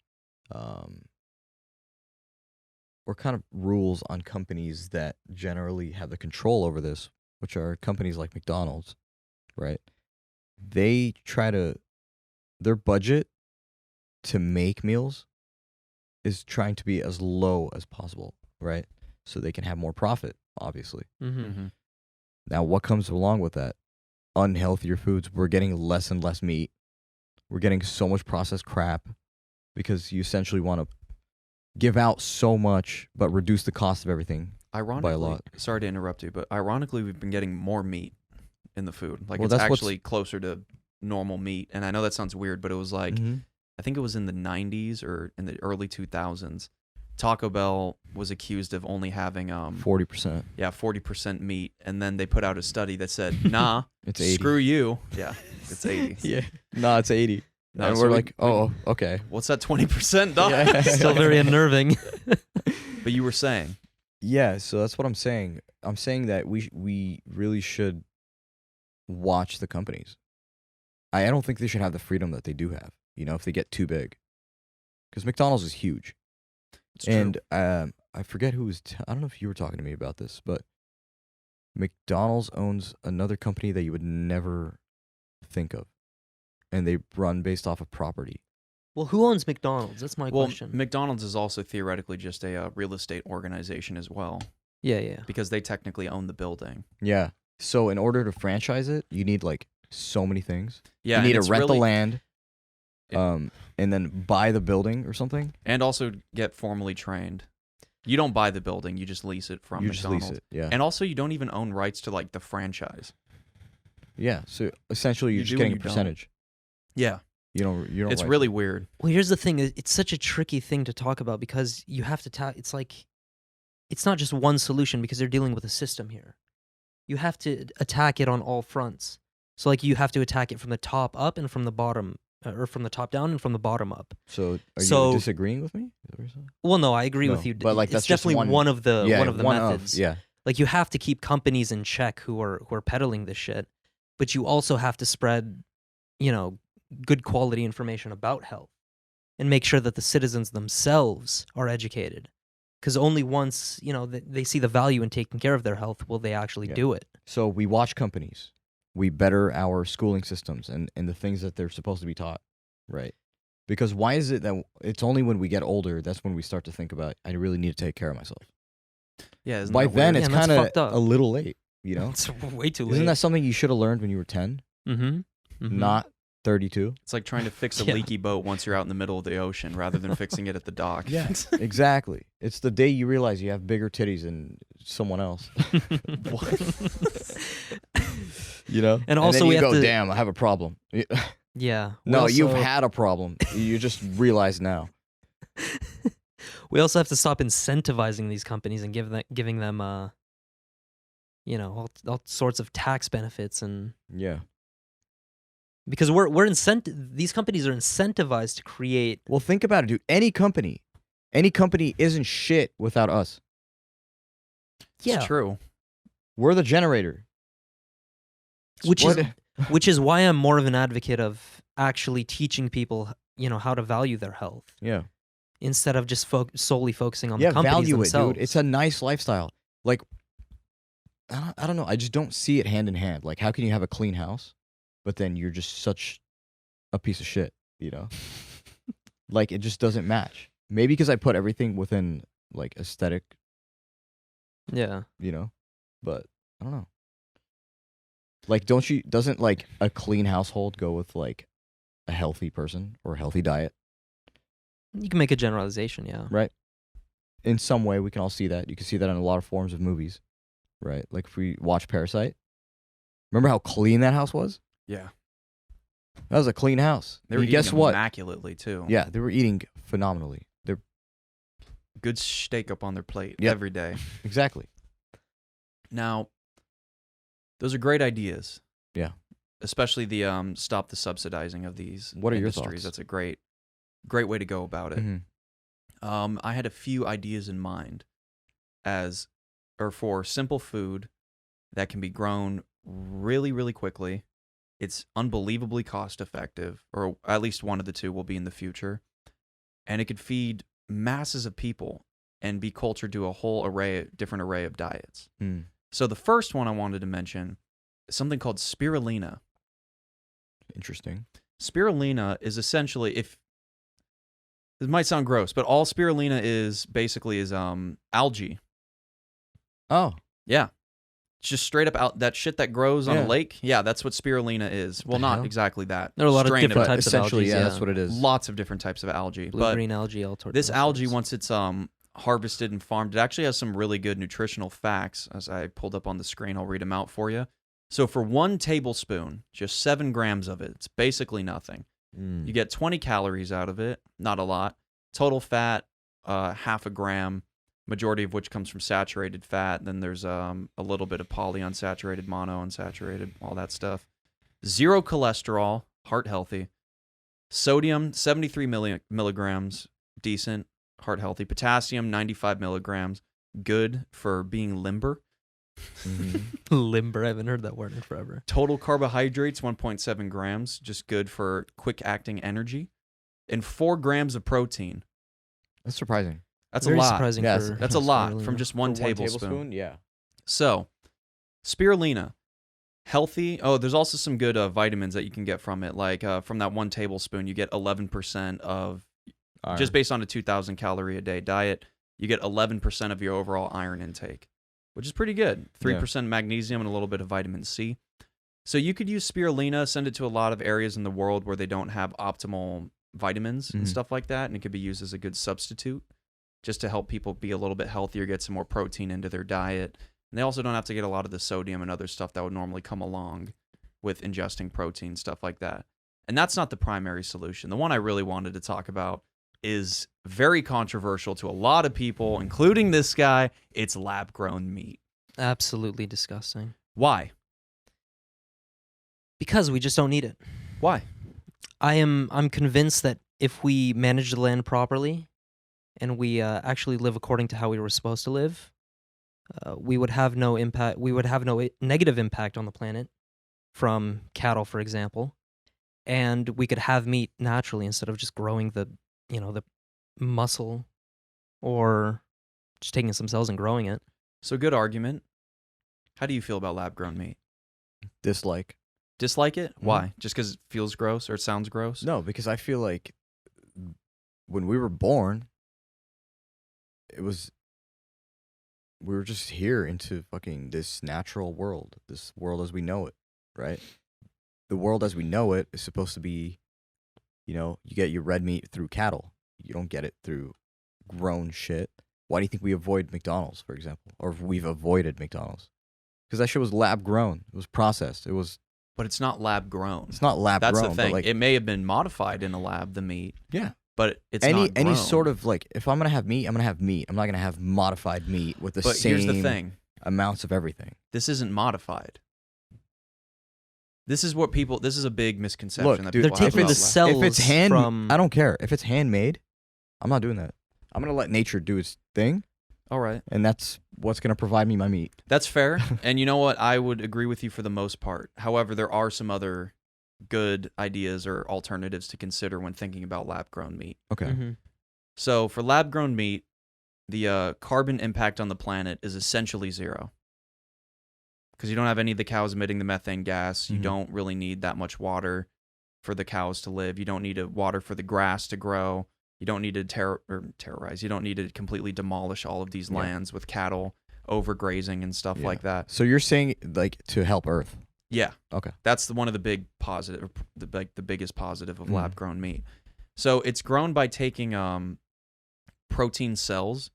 or kind of rules on companies that generally have the control over this, which are companies like McDonald's, right? They try to, their budget to make meals is trying to be as low as possible, right? So they can have more profit, obviously. Mm-hmm. Now, what comes along with that? Unhealthier foods. We're getting less and less meat. We're getting so much processed crap because you essentially want to give out so much but reduce the cost of everything Ironically, by a lot. sorry to interrupt you, but ironically, we've been getting more meat in the food. Like, Well, it's that's what's- actually closer to normal meat. And I know that sounds weird, but it was like, Mhm. I think it was in the 90s or in the early 2000s. Taco Bell was accused of only having 40%. 40% meat, and then they put out a study that said, nah, It's 80. screw you. Yeah, it's 80. Yeah. No, it's 80. No, and so we're we- like, oh, okay. What's that 20%, dog? Yeah. Still very unnerving. But you were saying, Yeah, so that's what I'm saying. I'm saying that we really should watch the companies. I don't think they should have the freedom that they do have, if they get too big. Because McDonald's is huge. it's true. And I forget who was, I don't know if you were talking to me about this, but McDonald's owns another company that you would never think of. And they run based off of property. Well, who owns McDonald's? That's my Well, question. McDonald's is also theoretically just a real estate organization as well, Yeah. because they technically own the building. Yeah. So in order to franchise it, you need like so many things. Yeah, You need and to it's rent the really- land, It- and then buy the building or something. and also get formally trained. You don't buy the building; you just lease it from You just McDonald's. lease it. Yeah. And also, you don't even own rights to like the franchise. Yeah. So essentially, you're You just do getting a and you don't. percentage. Yeah, You don't. it's like- really weird. Well, here's the thing. It's such a tricky thing to talk about because you have to it's like, it's not just one solution because they're dealing with a system here. You have to attack it on all fronts. So, like, you have to attack it from the top up and from the bottom, or from the top down and from the bottom up. So are So- you disagreeing with me? Is that what you're saying? Well, no, I agree No, with you. but, like, It's that's just definitely one of the methods. Yeah. Like, you have to keep companies in check who are peddling this shit, but you also have to spread, good quality information about health and make sure that the citizens themselves are educated. Because only once, they see the value in taking care of their health will they actually Yeah. do it. So we watch companies. We better our schooling systems and the things that they're supposed to be taught, right? Because why is it that it's only when we get older that's when we start to think about I really need to take care of myself? Yeah, isn't By that then, weird? it's Yeah, and that's kind of fucked up. a little late. It's way too late. Isn't that something you should have learned when you were 10, Mm-hmm. not 32? It's like trying to fix a Yeah. leaky boat once you're out in the middle of the ocean rather than fixing it at the dock. Yeah, exactly. It's the day you realize you have bigger titties than someone else. And also then we you have go, to- damn, I have a problem. Yeah. we No, you've also- had a problem. You just realize now. We also have to stop incentivizing these companies and giving them, all sorts of tax benefits, and Yeah. because these companies are incentivized to create. Well, think about it, dude. Any company isn't shit without us. Yeah, It's true. We're the generator. which What- is which is why I'm more of an advocate of actually teaching people, how to value their health yeah. instead of just solely focusing on Yeah, the companies value themselves. it, dude. It's a nice lifestyle. Like, I don't know. I just don't see it hand in hand. Like, how can you have a clean house, but then you're just such a piece of shit, Like, it just doesn't match. Maybe because I put everything within, like, aesthetic, Yeah. But I don't know. Like, doesn't, like, a clean household go with, like, a healthy person or a healthy diet? You can make a generalization, yeah. Right? In some way, we can all see that. You can see that in a lot of forms of movies, right? Like if we watch Parasite, remember how clean that house was? Yeah. That was a clean house. They were And eating guess what? immaculately too. Yeah, they were eating phenomenally. They're Good steak up on their plate Yep. every day. exactly. Now, those are great ideas. Yeah. Especially the stop the subsidizing of these What are your industries. thoughts? That's a great way to go about it. Mhm. I had a few ideas in mind for simple food that can be grown really, really quickly. It's unbelievably cost effective, or at least one of the two will be in the future. And it could feed masses of people and be cultured to a whole different array of diets. Mm. So the first one I wanted to mention is something called spirulina. Interesting. Spirulina is essentially, It might sound gross, but all spirulina is basically is algae. Oh, Yeah. It's just straight up out that shit that grows on a Yeah. lake. Yeah, that's what spirulina is. Well, the not hell? exactly that. There are a lot of Strain different it. types of essentially, algae. yeah, that's what it is. Lots of different types of algae. Blue, but green algae, all sorts. this of algae, sorts. once it's harvested and farmed, it actually has some really good nutritional facts. As I pulled up on the screen, I'll read them out for you. So for 1 tablespoon, just 7 grams of it, it's basically nothing. You get 20 calories out of it, not a lot. Total fat, half a gram, majority of which comes from saturated fat. Then there's a little bit of polyunsaturated, monounsaturated, all that stuff. 0 cholesterol, heart healthy. Sodium, 73 milligrams, decent, heart healthy. Potassium, 95 milligrams, good for being limber. Limber. I haven't heard that word in forever. Total carbohydrates, 1.7 grams, just good for quick acting energy. And 4 grams of protein. That's surprising. That's Very a lot. surprising. Yes. For That's a lot spirulina. from just one For tablespoon. yeah. So, spirulina, healthy. Oh, there's also some good vitamins that you can get from it. Like from that 1 tablespoon, you get 11% of, Iron. just based on a 2,000 calorie a day diet, you get 11% of your overall iron intake, which is pretty good. 3% magnesium and a little bit of vitamin C. So you could use spirulina, send it to a lot of areas in the world where they don't have optimal vitamins and stuff like that, and it could be used as a good substitute just to help people be a little bit healthier, get some more protein into their diet. And they also don't have to get a lot of the sodium and other stuff that would normally come along with ingesting protein, stuff like that. And that's not the primary solution. The one I really wanted to talk about is very controversial to a lot of people, including this guy. It's lab-grown meat. Absolutely disgusting. Why? Because we just don't need it. Why? I'm convinced that if we manage the land properly, and we actually live according to how we were supposed to live, we would have no impact. We would have no negative impact on the planet from cattle, for example, and we could have meat naturally instead of just growing the muscle, or just taking some cells and growing it. So good argument. How do you feel about lab-grown meat? Dislike. Dislike it? Why? Just because it feels gross or it sounds gross? No, because I feel like when we were born, we were just here into fucking this natural world, this world as we know it, right? The world as we know it is supposed to be, you get your red meat through cattle. You don't get it through grown shit. Why do you think we avoid McDonald's, for example? Or we've avoided McDonald's? Because that shit was lab grown. It was processed. But it's not lab-grown. It's not lab That's grown. the thing. But It may have been modified in a lab, the meat, yeah. but it's any not grown. sort of if I'm gonna have meat, I'm gonna have meat. I'm not gonna have modified meat with the But same here's the thing. amounts of everything. This isn't modified. This is a big misconception Look, that dude, people They're have taking about the lab. cells If it's hand, from. I don't care. If it's handmade, I'm not doing that. I'm gonna let nature do its thing, All right. and that's what's gonna provide me my meat. That's fair. And you know what? I would agree with you for the most part. However, there are some other good ideas or alternatives to consider when thinking about lab-grown meat. Okay. Mhm. So for lab-grown meat, the carbon impact on the planet is essentially 0. Because you don't have any of the cows emitting the methane gas. You Mhm. don't really need that much water for the cows to live. You don't need water for the grass to grow. You don't need to terrorize. You don't need to completely demolish all of these Yeah. lands with cattle overgrazing and stuff Yeah. like that. So you're saying to help Earth? Yeah. Okay. That's one of the big positive, the biggest positive of Mhm. lab-grown meat. So it's grown by taking protein cells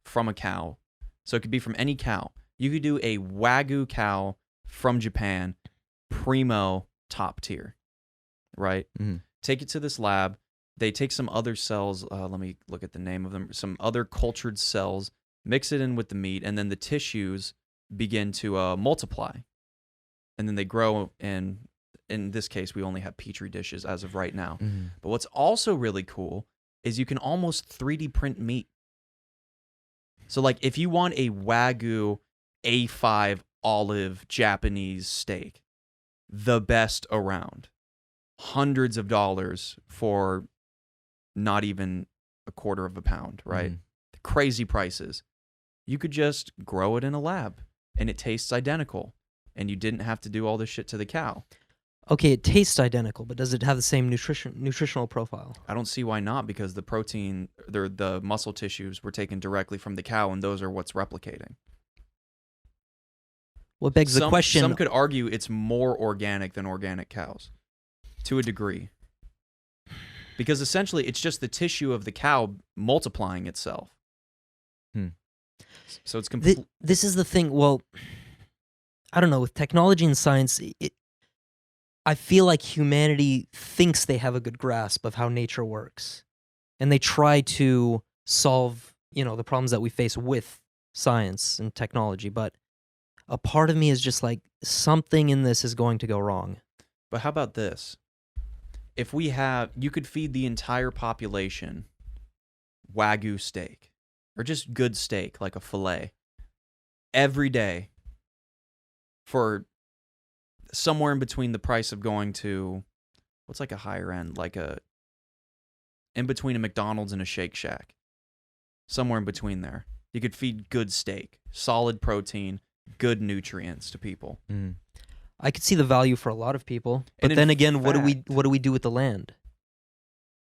from a cow. So it could be from any cow. You could do a Wagyu cow from Japan, primo top tier, right? Mhm. Take it to this lab. They take some other cells. Let me look at the name of them. Some other cultured cells, mix it in with the meat, and then the tissues begin to multiply. And then they grow, and in this case, we only have Petri dishes as of right now. Mhm. But what's also really cool is you can almost 3D print meat. So like if you want a Wagyu A5 olive Japanese steak, the best around, hundreds of dollars for not even a quarter of a pound, right? Mhm. Crazy prices. You could just grow it in a lab and it tastes identical, and you didn't have to do all this shit to the cow. Okay, it tastes identical, but does it have the same nutritional profile? I don't see why not, because the protein, the muscle tissues were taken directly from the cow, and those are what's replicating. What begs the question? Some could argue it's more organic than organic cows, to a degree, because essentially it's just the tissue of the cow multiplying itself. So it's This is the thing. Well, I don't know. With technology and science, I feel like humanity thinks they have a good grasp of how nature works, and they try to solve, the problems that we face with science and technology. But a part of me is just like, something in this is going to go wrong. But how about this? If you could feed the entire population Wagyu steak, or just good steak, like a fillet, every day for somewhere in between the price of going to, what's like a higher end, in between a McDonald's and a Shake Shack. Somewhere in between there. You could feed good steak, solid protein, good nutrients to people. Mm. I could see the value for a lot of people, but And then in again, what do fact- we do with the land?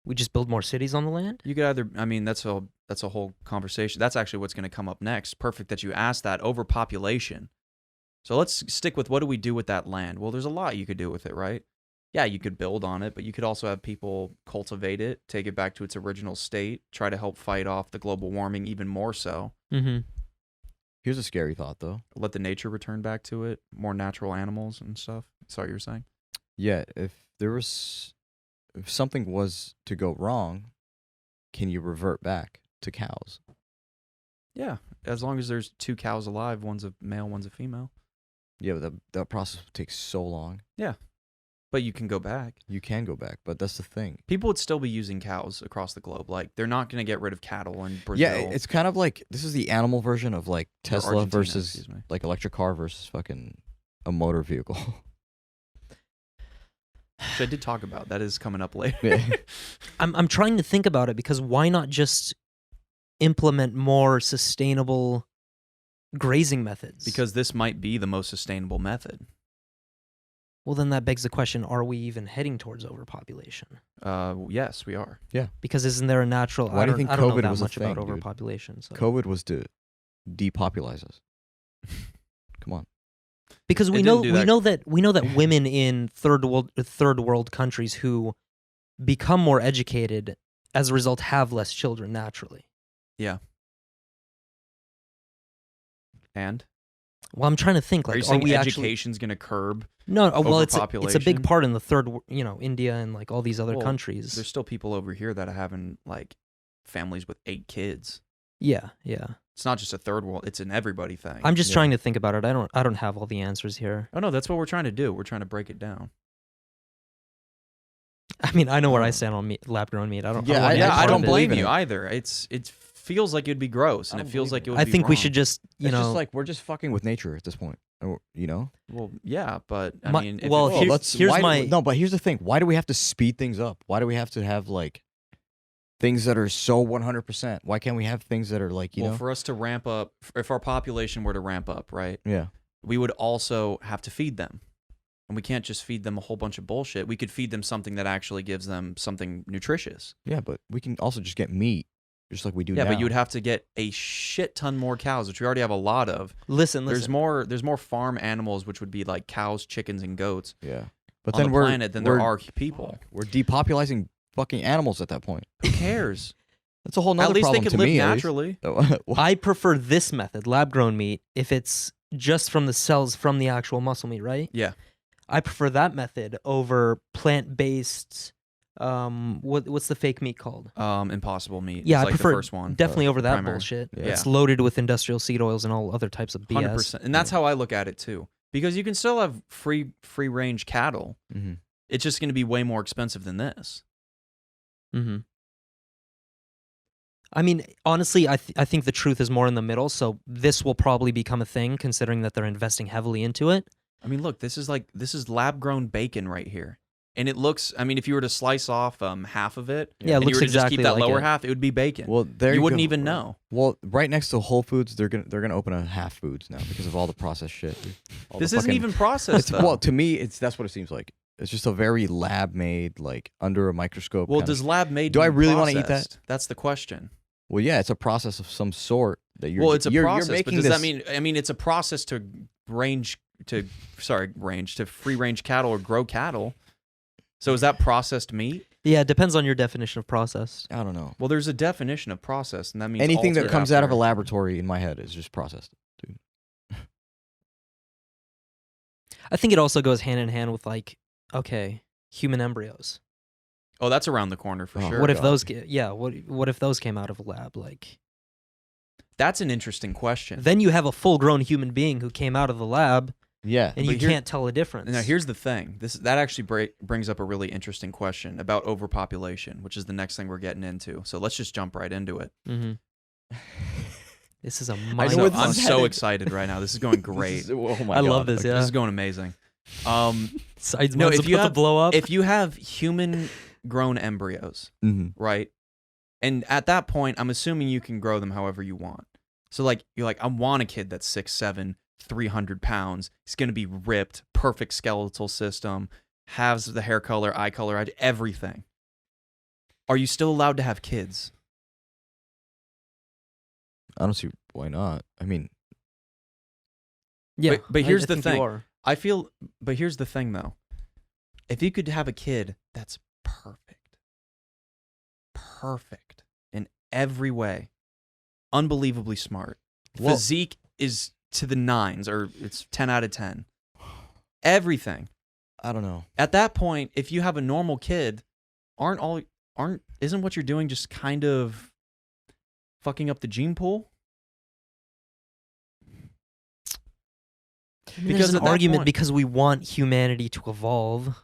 We just build more cities on the land? You could either, that's a whole conversation. That's actually what's going to come up next. Perfect that you asked that. Overpopulation. So let's stick with, what do we do with that land? Well, there's a lot you could do with it, right? Yeah, you could build on it, but you could also have people cultivate it, take it back to its original state, try to help fight off the global warming even more so. Mm-hmm. Here's a scary thought, though. Let the nature return back to it, more natural animals and stuff. Sorry, you were saying? Yeah, if something was to go wrong, can you revert back to cows? Yeah, as long as there's 2 cows alive, one's a male, one's a female. Yeah, but that process would take so long. Yeah, but you can go back. You can go back, but that's the thing. People would still be using cows across the globe. Like, they're not going to get rid of cattle in Brazil. Yeah, it's kind of like, this is the animal version of like Or Tesla Argentina, versus excuse me. like electric car versus fucking a motor vehicle. Which I did talk about. That is coming up later. Yeah. I'm trying to think about it, because why not just implement more sustainable grazing methods? Because this might be the most sustainable method. Well, then that begs the question, are we even heading towards overpopulation? Yes, we are. Because isn't there a natural... Why do you think I don't know COVID that was a much about thing, dude? overpopulation. So. COVID was to depopulize us. Come on. Because we It know didn't do that. we know that women in third world countries who become more educated, as a result, have less children naturally. And? Well, I'm trying to think, Are you like, saying we actually... education's going to curb? No, well, it's a big overpopulation? part in the India and like all these other Well, countries. There's still people over here that are having, like, families with 8 kids. Yeah. It's not just a third world. It's an everybody thing. I'm just Yeah. trying to think about it. I don't have all the answers here. Oh, no, that's what we're trying to do. We're trying to break it down. I mean, I know where I stand on meat, lab-grown meat. I don't. Yeah, I, don't wanna be I a I part don't of it. blame in you it. either. It feels like it'd be gross, and I it don't feels believe like in it it. would I be think we wrong. should just, It's just like we're just fucking with nature at this point. You know? Well, yeah, but I My- mean, if well, it- here- here's why, my- no, but here's the thing. Why do we have to speed things up? Why do we have to have like things that are so 100%? Why can't we have things that are like, you well, know? for us to ramp up, if our population were to ramp up, right, Yeah. we would also have to feed them. And we can't just feed them a whole bunch of bullshit. We could feed them something that actually gives them something nutritious. Yeah, but we can also just get meat, just like we do now. Yeah, but you would have to get a shit ton more cows, which we already have a lot of. Listen. There's more farm animals, which would be like cows, chickens, and goats Yeah. But on then the planet than there are people. We're depopulizing fucking animals at that point. Who cares? That's a whole nother At least they problem could to live me, at least. naturally. I prefer this method, lab-grown meat, if it's just from the cells from the actual muscle meat, right? Yeah. I prefer that method over plant-based. What's the fake meat called? Impossible meat. Yeah, is I like prefer the first one. definitely over that primary. bullshit. Yeah. It's loaded with industrial seed oils and all other types of BS. 100%. And that's how I look at it too. Because you can still have free range cattle. Mm-hmm. It's just going to be way more expensive than this. Mm-hmm. I mean, honestly, I think the truth is more in the middle. So this will probably become a thing, considering that they're investing heavily into it. I mean, look, this is lab grown bacon right here. And it looks, I mean, if you were to slice off half of it, Yeah, it and looks you were to exactly just keep that like lower it. half, it would be bacon. Well, there you you wouldn't go. even know. Well, right next to Whole Foods, they're gonna open a Half Foods now because of all the processed shit. All This the isn't fucking- even processed, though. Well, to me, that's what it seems like. It's just a very lab made, like under a microscope. Well, kinda does lab made Do I mean really wanna eat that? processed? That's the question. Well, yeah, it's a process of some sort that you're. Well, it's a you're process, but making does this, that mean? I mean, it's a process to free range cattle or grow cattle. So is that processed meat? Yeah, it depends on your definition of processed. I don't know. Well, there's a definition of process, and that means Anything that altered comes out of a after- laboratory in my head is just processed, dude. I think it also goes hand in hand with like, okay, human embryos. Oh, that's around the corner for Oh, sure. What if God. those? What if those came out of a lab? Like, That's an interesting question. then you have a full-grown human being who came out of the lab, Yeah. and But you here- can't tell a difference. Now, here's the thing. That actually brings up a really interesting question about overpopulation, which is the next thing we're getting into. So let's just jump right into it. Mm-hmm. This is a I mind. know So what this I'm is so headed. excited right now. This is going great. Oh my I God. love this. Okay. Yeah, This is going amazing. Sides No, mine's if you about to have- blow up. If you have human-grown embryos, Mhm. right? And at that point, I'm assuming you can grow them however you want. So, like, you're like, I want a kid that's 6'7", 300 pounds. He's going to be ripped, perfect skeletal system, has the hair color, eye color, everything. Are you still allowed to have kids? I don't see why not. I mean, yeah, but here's I the think you thing. are. But here's the thing, though. If you could have a kid that's perfect in every way, unbelievably smart, Well- physique is to the nines, or it's 10 out of 10. Everything. I don't know. At that point, if you have a normal kid, isn't what you're doing just kind of fucking up the gene pool? Because Because an at that argument point- because we want humanity to evolve.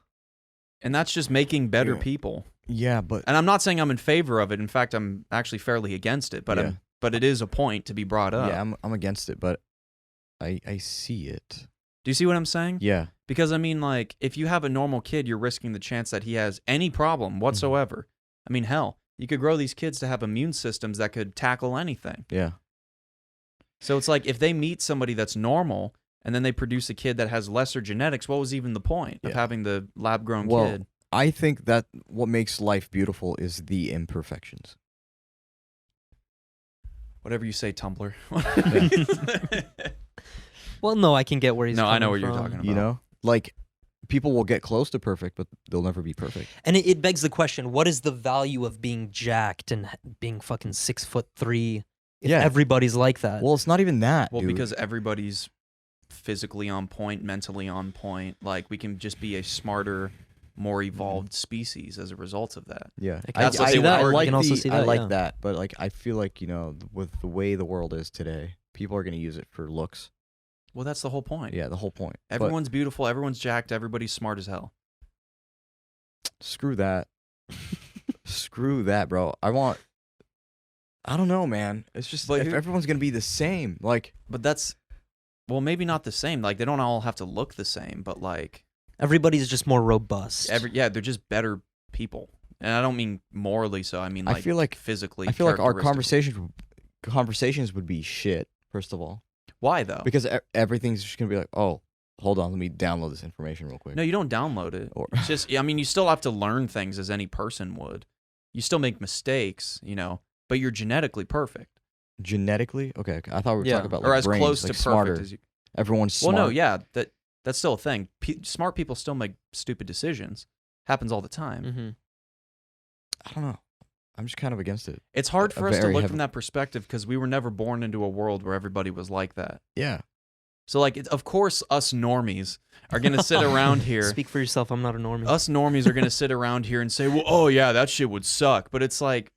And that's just making better Yeah. people. Yeah, but And I'm not saying I'm in favor of it. In fact, I'm actually fairly against it. But Yeah. but it is a point to be brought up. yeah, I'm against it, but I see it. Do you see what I'm saying? Yeah. Because I mean, like, if you have a normal kid, you're risking the chance that he has any problem whatsoever. I mean, hell, you could grow these kids to have immune systems that could tackle anything. Yeah. So it's like if they meet somebody that's normal and then they produce a kid that has lesser genetics, what was even the point of Yeah. having the lab-grown Well, kid? I think that what makes life beautiful is the imperfections. Whatever you say, Tumblr. Well, no, I can get where he's. No, I know coming what you're from. talking about. You know? Like people will get close to perfect, but they'll never be perfect. And it begs the question: what is the value of being jacked and being fucking 6'3"? If Yeah. everybody's like that. Well, it's not even that, Well, dude. because everybody's physically on point, mentally on point. Like, we can just be a smarter, more evolved species as a result of that. Yeah, I can see that. I You like can also the- see I that, like yeah. that, but like I feel like with the way the world is today, people are gonna use it for looks. Well, that's the whole point. Yeah, the whole point. But Everyone's beautiful. Everyone's jacked. Everybody's smart as hell. screw that. Screw that, bro. I don't know, man. It's just But if here- everyone's gonna be the same, like But that's, well, maybe not the same. Like, they don't all have to look the same, but like, Everybody's just more robust. they're just better people. And I don't mean morally so. I mean, I like, feel like physically. I feel like our characteristically. conversations would be shit. First of all, Why though? because everything's just gonna be like, oh, hold on, let me download this information real quick. No, you don't download it. Or- It's just, I mean, you still have to learn things as any person would. You still make mistakes, but you're genetically perfect. Genetically, okay. I thought we were Yeah. talking about Or like as brains, close like to smarter. perfect as you. Everyone's smart. Well, no, yeah, that's still a thing. Smart people still make stupid decisions. Happens all the time. Mm-hmm. I don't know. I'm just kind of against it. It's hard for us to very look heavy- from that perspective because we were never born into a world where everybody was like that. Yeah. So, like, of course, us normies are going to sit around here. Speak for yourself. I'm not a normie. Us normies are going to sit around here and say, well, oh, yeah, that shit would suck. But it's like,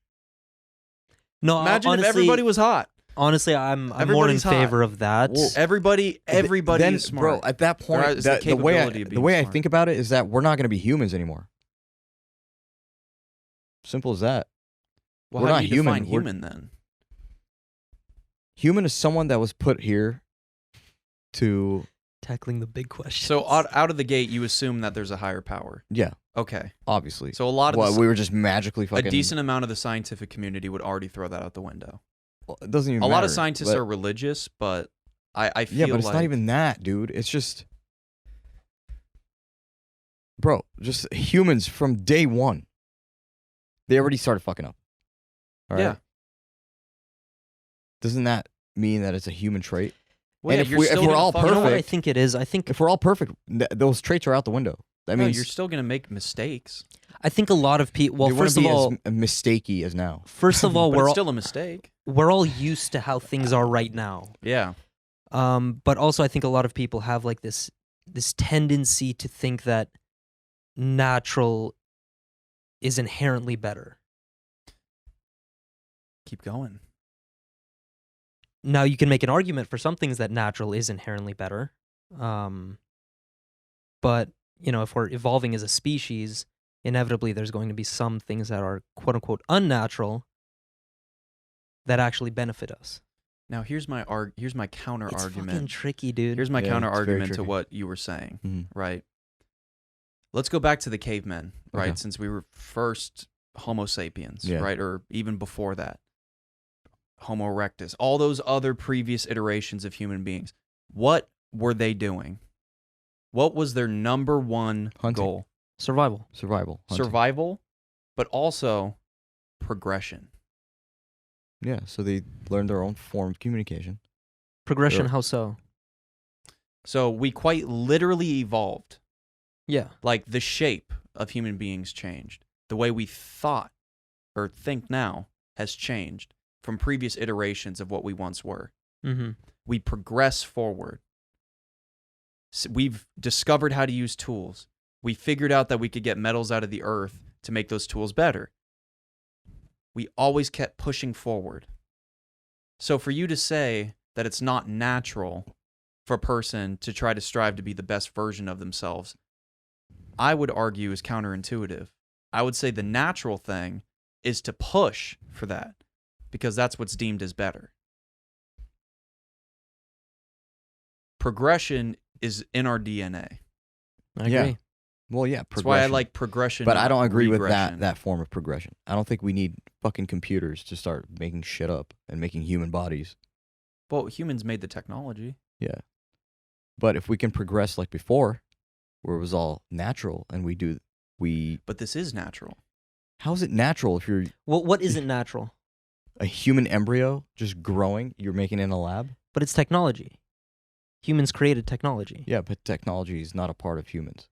No, imagine honestly, if everybody was hot. Honestly, I'm more in Everybody's hot. favor of that. Well, Everybody then, is smart. bro. At that There point, is the the way capability of the being way I smart. think about it is that we're not going to be humans anymore. Simple as that. well, we're how not do you human. define We're- human then? Human is someone that was put here to Tackling the big question. So, out of the gate, you assume that there's a higher power. yeah, Okay. obviously. So, a lot of Well, the, we were just magically a fucking. decent amount of the scientific community would already throw that out the window. Well, it doesn't even. A lot matter, of scientists but- are religious, but I feel Yeah, but it's like not even that, dude. It's just. bro, just humans from day one, they already started fucking up. All right? Yeah. Doesn't that mean that it's a human trait? Well, And yeah, you're if still we're gonna all fuck You know up. what I perfect, think it is? I think if we're all perfect, those traits are out the window. That No, means you're still gonna make mistakes. a lot of people. Well, they wouldn't first of be all, as mistakey as now. first of all, But it's still a mistake. we're all used to how things are right now. Yeah. But also, I think a lot of people have like this tendency to think that natural is inherently better. Keep going. Now, you can make an argument for some things that natural is inherently better. But, you know, if we're evolving as a species, inevitably there's going to be some things that are quote unquote unnatural that actually benefit us. Now here's my counter It's fucking argument. tricky, dude. Here's my Yeah, counter it's very argument to tricky. what you were saying, Mhm. right? Let's go back to the cavemen, right? Okay. Since we were first Homo sapiens, Yeah. right? Or even before that. Homo erectus, all those other previous iterations of human beings. What were they doing? What was their number one Hunting. goal? Survival. Survival. Hunting. Survival, but also progression. Yeah, so they learned their own form of communication. Progression, Sure. how so? So we quite literally evolved. Yeah. Like the shape of human beings changed. The way we thought or think now has changed from previous iterations of what we once were. Mm-hmm. We progress forward. We've discovered how to use tools. We figured out that we could get metals out of the earth to make those tools better. We always kept pushing forward. So for you to say that it's not natural for a person to try to strive to be the best version of themselves, I would argue is counterintuitive. I would say the natural thing is to push for that because that's what's deemed as better. Progression is in our DNA. I Yeah. agree. Well, yeah, That's why I progression. like progression. But I not don't agree with regression. that form of progression. I don't think we need fucking computers to start making shit up and making human bodies. Well, humans made the technology. Yeah. But if we can progress like before, where it was all natural and we But this is natural. how is it natural if you're Well, what isn't natural? a human embryo just growing, you're making it in a lab? But it's technology. Humans created technology. Yeah, but technology is not a part of humans.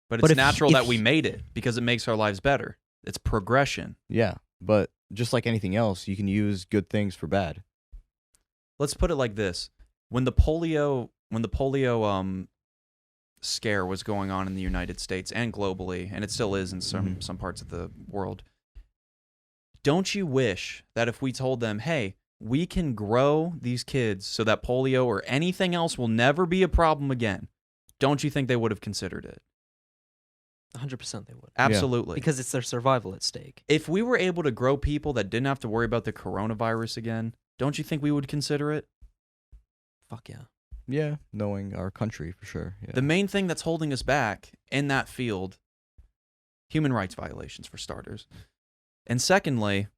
But But it's if- natural if- that we made it because it makes our lives better. It's progression. Yeah, but just like anything else, you can use good things for bad. Let's put it like this. When the polio scare was going on in the United States and globally, and it still is in some parts of the world, don't you wish that if we told them, hey, we can grow these kids so that polio or anything else will never be a problem again, don't you think they would have considered it? 100% they would. Absolutely. Because it's their survival at stake. If we were able to grow people that didn't have to worry about the coronavirus again, don't you think we would consider it? Fuck yeah. Yeah, knowing our country for sure. Yeah. The main thing that's holding us back in that field, human rights violations for starters. And secondly,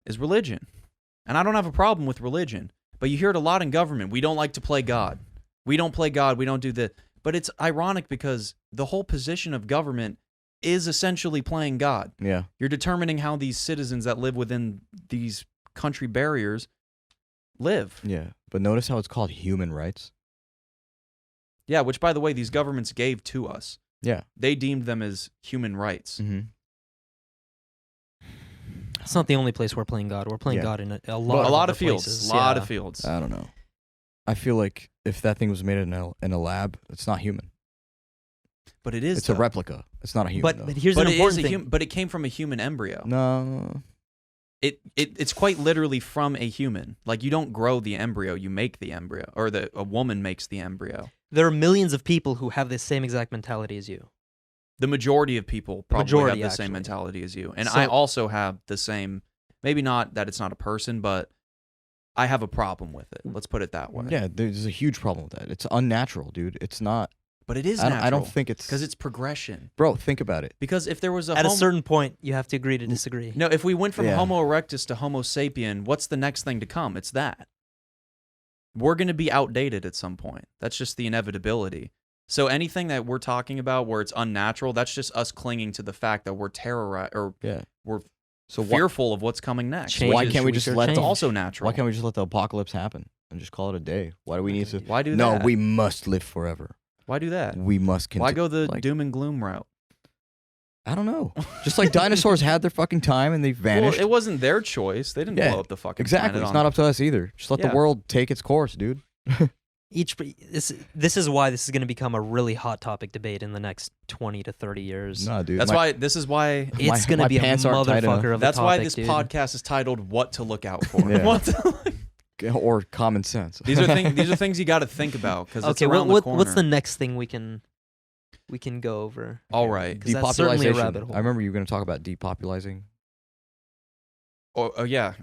is religion. And I don't have a problem with religion, but you hear it a lot in government. We don't like to play God. We don't play God. We don't do this. But it's ironic because the whole position of government is essentially playing God. Yeah. You're determining how these citizens that live within these country barriers live. Yeah. But notice how it's called human rights. Yeah, which, by the way, these governments gave to us. Yeah. They deemed them as human rights. Mm-hmm. It's not the only place we're playing God. We're playing Yeah. God in a A lot lot of of fields. places. A lot Yeah. of fields. I don't know. I feel like if that thing was made in a lab, it's not human. But it is. It's a though. replica. It's not a human. But, though. but here's But an it is important a thing. but it came from a human embryo. No. It's quite literally from a human. Like, you don't grow the embryo, you make the embryo, or a woman makes the embryo. There are millions of people who have this same exact mentality as you. The majority of people probably majority, have the same actually. mentality as you, and So- I also have the same. Maybe not that it's not a person, but I have a problem with it. Let's put it that way. Yeah, there's a huge problem with that. It's unnatural, dude. It's not. But it is I natural. don't think it's because it's progression. Bro, think about it. Because if there was a At a certain point, you have to agree to disagree. no, if we went from Yeah. Homo erectus to Homo sapien, what's the next thing to come? It's that. We're going to be outdated at some point. That's just the inevitability. So anything that we're talking about where it's unnatural, that's just us clinging to the fact that we're terrorized or we're fearful of what's coming next. Change. Why can't we just let It's it? also natural. Why can't we just let the apocalypse happen and just call it a day? Why do we need to? Why do No, that? we must live forever. Why do that? We must continue. Why go the doom and gloom route? I don't know. Just like dinosaurs had their fucking time and they vanished. Well, it wasn't their choice. They didn't blow up the fucking exactly. planet. It's not up to us either. Just let the Yeah. world take its course, dude. This is why this is going to become a really hot topic debate in the next 20 to 30 years. Nah, dude. This is why It's going to my be a pants aren't tight enough. motherfucker of a that's why topic, this dude. podcast is titled "What to Look Out For." Yeah. What to- Or common sense. these are things you got to think about because it's Okay, around the corner. what's the next thing we can go over? All right. 'Cause that's certainly a Depopulation. rabbit hole. I remember you were going to talk about depopulizing. Oh yeah,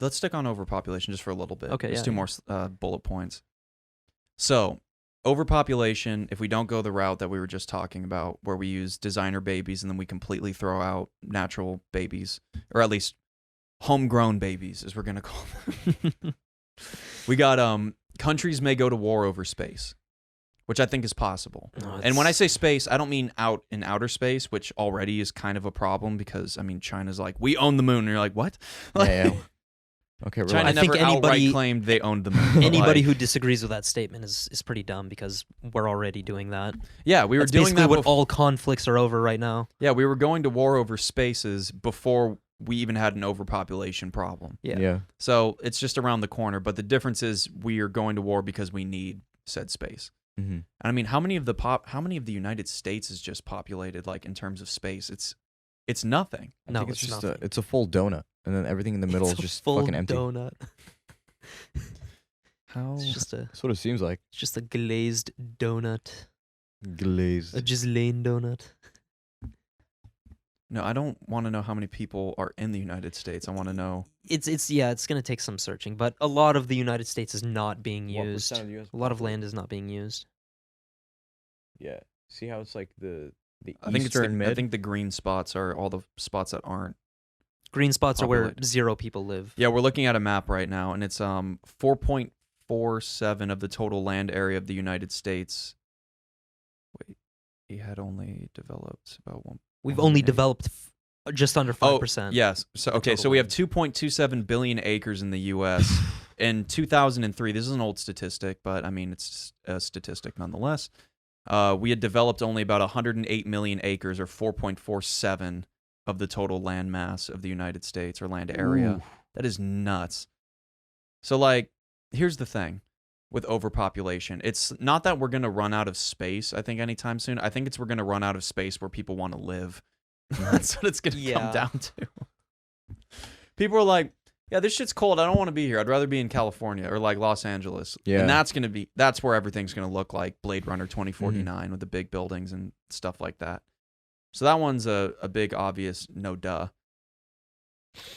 let's stick on overpopulation just for a little bit. Okay, There's yeah, two yeah. more bullet points. So, overpopulation, if we don't go the route that we were just talking about, where we use designer babies and then we completely throw out natural babies, or at least homegrown babies, as we're gonna call them. We got countries may go to war over space, which I think is possible. No, And when I say space, I don't mean out in outer space, which already is kind of a problem because I mean China's like, we own the moon, and you're like, what? Yeah. Okay, China relax. I think never outright anybody- claimed they owned the moon. but, anybody like, who disagrees with that statement is pretty dumb because we're already doing that. yeah, we were That's doing basically that. what all conflicts are over right now. Yeah, we were going to war over spaces before we even had an overpopulation problem. Yeah. So it's just around the corner. But the difference is we are going to war because we need said space. Mm-hmm. And I mean, how many of the United States is just populated like in terms of space? It's nothing. I No, think it's it's just nothing. it's a full donut, and then everything in the middle It's is a just full fucking empty. donut. How? It's just a That's what it seems like. glazed donut. Glazed. A Ghislaine donut. No, I don't want to know how many people are in the United States. I want to know. It's gonna take some searching, but a lot of the United States is not being used. What % of the US A lot of land is not being used. Yeah. See how it's like the I think eastern mid. I think the green spots are all the spots that aren't. Green spots are where Populated. 0 people live. Yeah, we're looking at a map right now, and it's 4.47 of the total land area of the United States. Wait, he had only developed about one. We've only 108. developed just under 5%. Oh, yes. So okay, total so we have land. 2.27 billion acres in the U.S. In 2003, this is an old statistic, but I mean it's a statistic nonetheless. We had developed only about 108 million acres, or 4.47 of the total land mass of the United States or land area. Ooh. That is nuts. So like, here's the thing with overpopulation. It's not that we're going to run out of space, I think, anytime soon. I think we're going to run out of space where people want to live. That's what it's going to come Yeah. down to. People are like, yeah, this shit's cold. I don't want to be here. I'd rather be in California or like Los Angeles. Yeah. And that's where everything's going to look like Blade Runner 2049 with the big buildings and stuff like that. So that one's a big obvious no duh.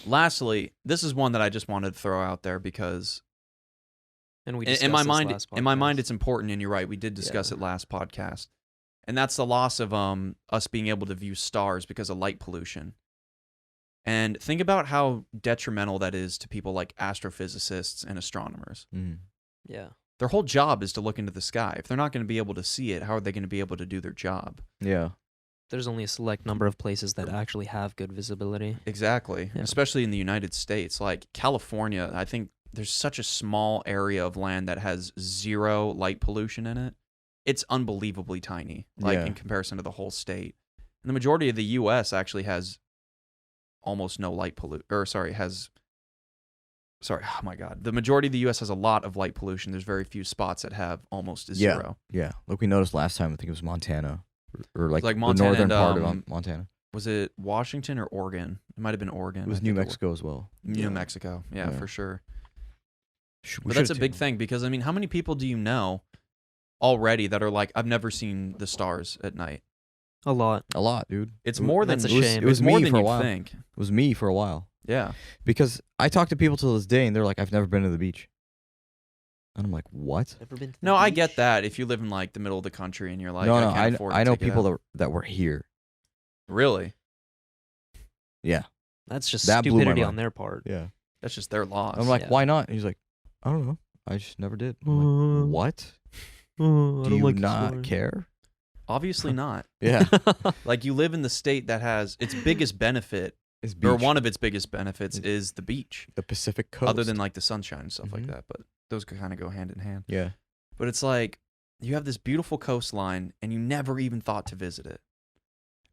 Lastly, this is one that I just wanted to throw out there because And we in my discussed this mind, last in my mind, podcast. it's important, and you're right. We did discuss Yeah. it last podcast, and that's the loss of us being able to view stars because of light pollution. And think about how detrimental that is to people like astrophysicists and astronomers. Mm. Yeah. Their whole job is to look into the sky. If they're not going to be able to see it, how are they going to be able to do their job? Yeah. There's only a select number of places that actually have good visibility. Exactly. Yeah. Especially in the United States. Like California, I think there's such a small area of land that has zero light pollution in it. It's unbelievably tiny, like Yeah. in comparison to the whole state. And the majority of the U.S. actually has almost no light pollution. Oh my God. The majority of the U.S. has a lot of light pollution. There's very few spots that have almost a zero. Yeah. Like we noticed last time, I think it was Montana. Or like, Like the Montana northern and, part of Montana. Was it Washington or Oregon? It might have been Oregon. It was I New think Mexico as well. New Mexico. Yeah, Yeah. for sure. We But that's a should've big taken- thing because, I mean, how many people do you know already that are like, I've never seen the stars at night? A lot. A lot, dude. It's It- more than That's a it was, shame. It was it's more me than for a you'd while. think. It was me for a while. Yeah. Because I talk to people to this day and they're like, I've never been to the beach. And I'm like, what? Ever been to the No, I beach? get that. If you live in like the middle of the country and you're like, no, I no, can't afford to I know take it people out. that were here. Really? Yeah. That's just That blew my stupidity mind. on their part. Yeah. That's just their loss. I'm like, Yeah. why not? And he's like, I don't know. I just never did. I'm like, what? Oh, I Do don't you like not exploring. care? Obviously not. Yeah. Like, you live in the state that has its biggest benefit, It's or beach. one of its biggest benefits, It's- is the beach. The Pacific Coast. Other than like the sunshine and stuff like Mhm. that, but those kind of go hand in hand. Yeah. But it's like you have this beautiful coastline and you never even thought to visit it.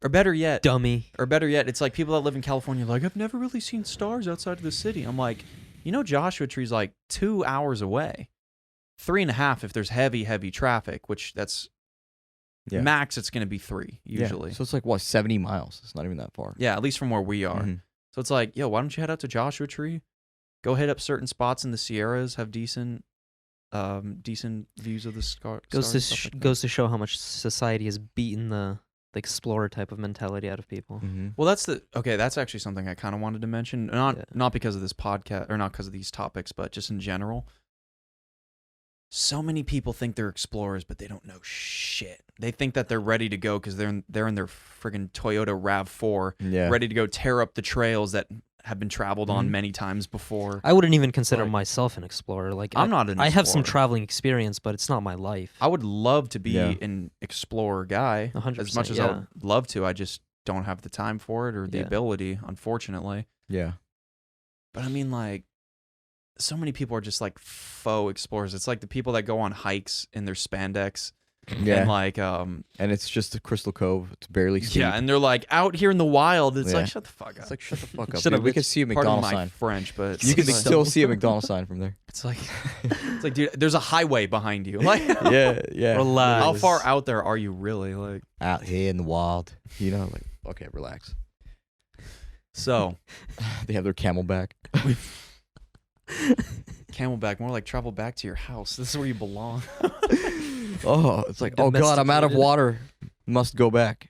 Or better yet, Dummy. it's like people that live in California like, I've never really seen stars outside of the city. I'm like, Joshua Tree's like 2 hours away. 3.5 if there's heavy traffic, which that's Yeah. max. It's going to be 3 usually. Yeah. So it's like what, 70 miles? It's not even that far. Yeah, at least from where we are. Mhm. So it's like, yo, why don't you head out to Joshua Tree? Go hit up certain spots in the Sierras, have decent views of the stars. Goes and stuff like that. goes to show how much society has beaten the explorer type of mentality out of people. Mhm. Well, that's actually something I kind of wanted to mention. Yeah. Not because of this podcast or not because of these topics, but just in general. So many people think they're explorers, but they don't know shit. They think that they're ready to go because they're in their friggin' Toyota RAV4, Yeah. ready to go tear up the trails that have been traveled on Mhm. many times before. I wouldn't even consider Like- myself an explorer. Like I'm not an I have some explorer. traveling experience, but it's not my life. I would love to be Yeah. an explorer guy 100%, as much as I would love to. I just don't have the time for it or the Yeah. ability, unfortunately. Yeah. But I mean, like, so many people are just like faux explorers. It's like the people that go on hikes in their spandex Yeah. and like, And it's just a Crystal Cove. It's barely steep. yeah, and they're like out here in the wild. It's Yeah. like, shut the fuck up. It's like, shut the fuck up. Shut dude. up, We bitch. can see a Pardon McDonald's my sign. French, but You can it's still like, see a McDonald's sign from there. it's like, dude, there's a highway behind you. Like, Yeah, yeah. Relax. how far out there are you really? Like, Out here in the wild. You know, like, okay, relax. so They have their Camelback. Camelback, more like travel back to your house. This is where you belong. Oh, it's like, oh God, I'm out of Domesticated. water. Must go back.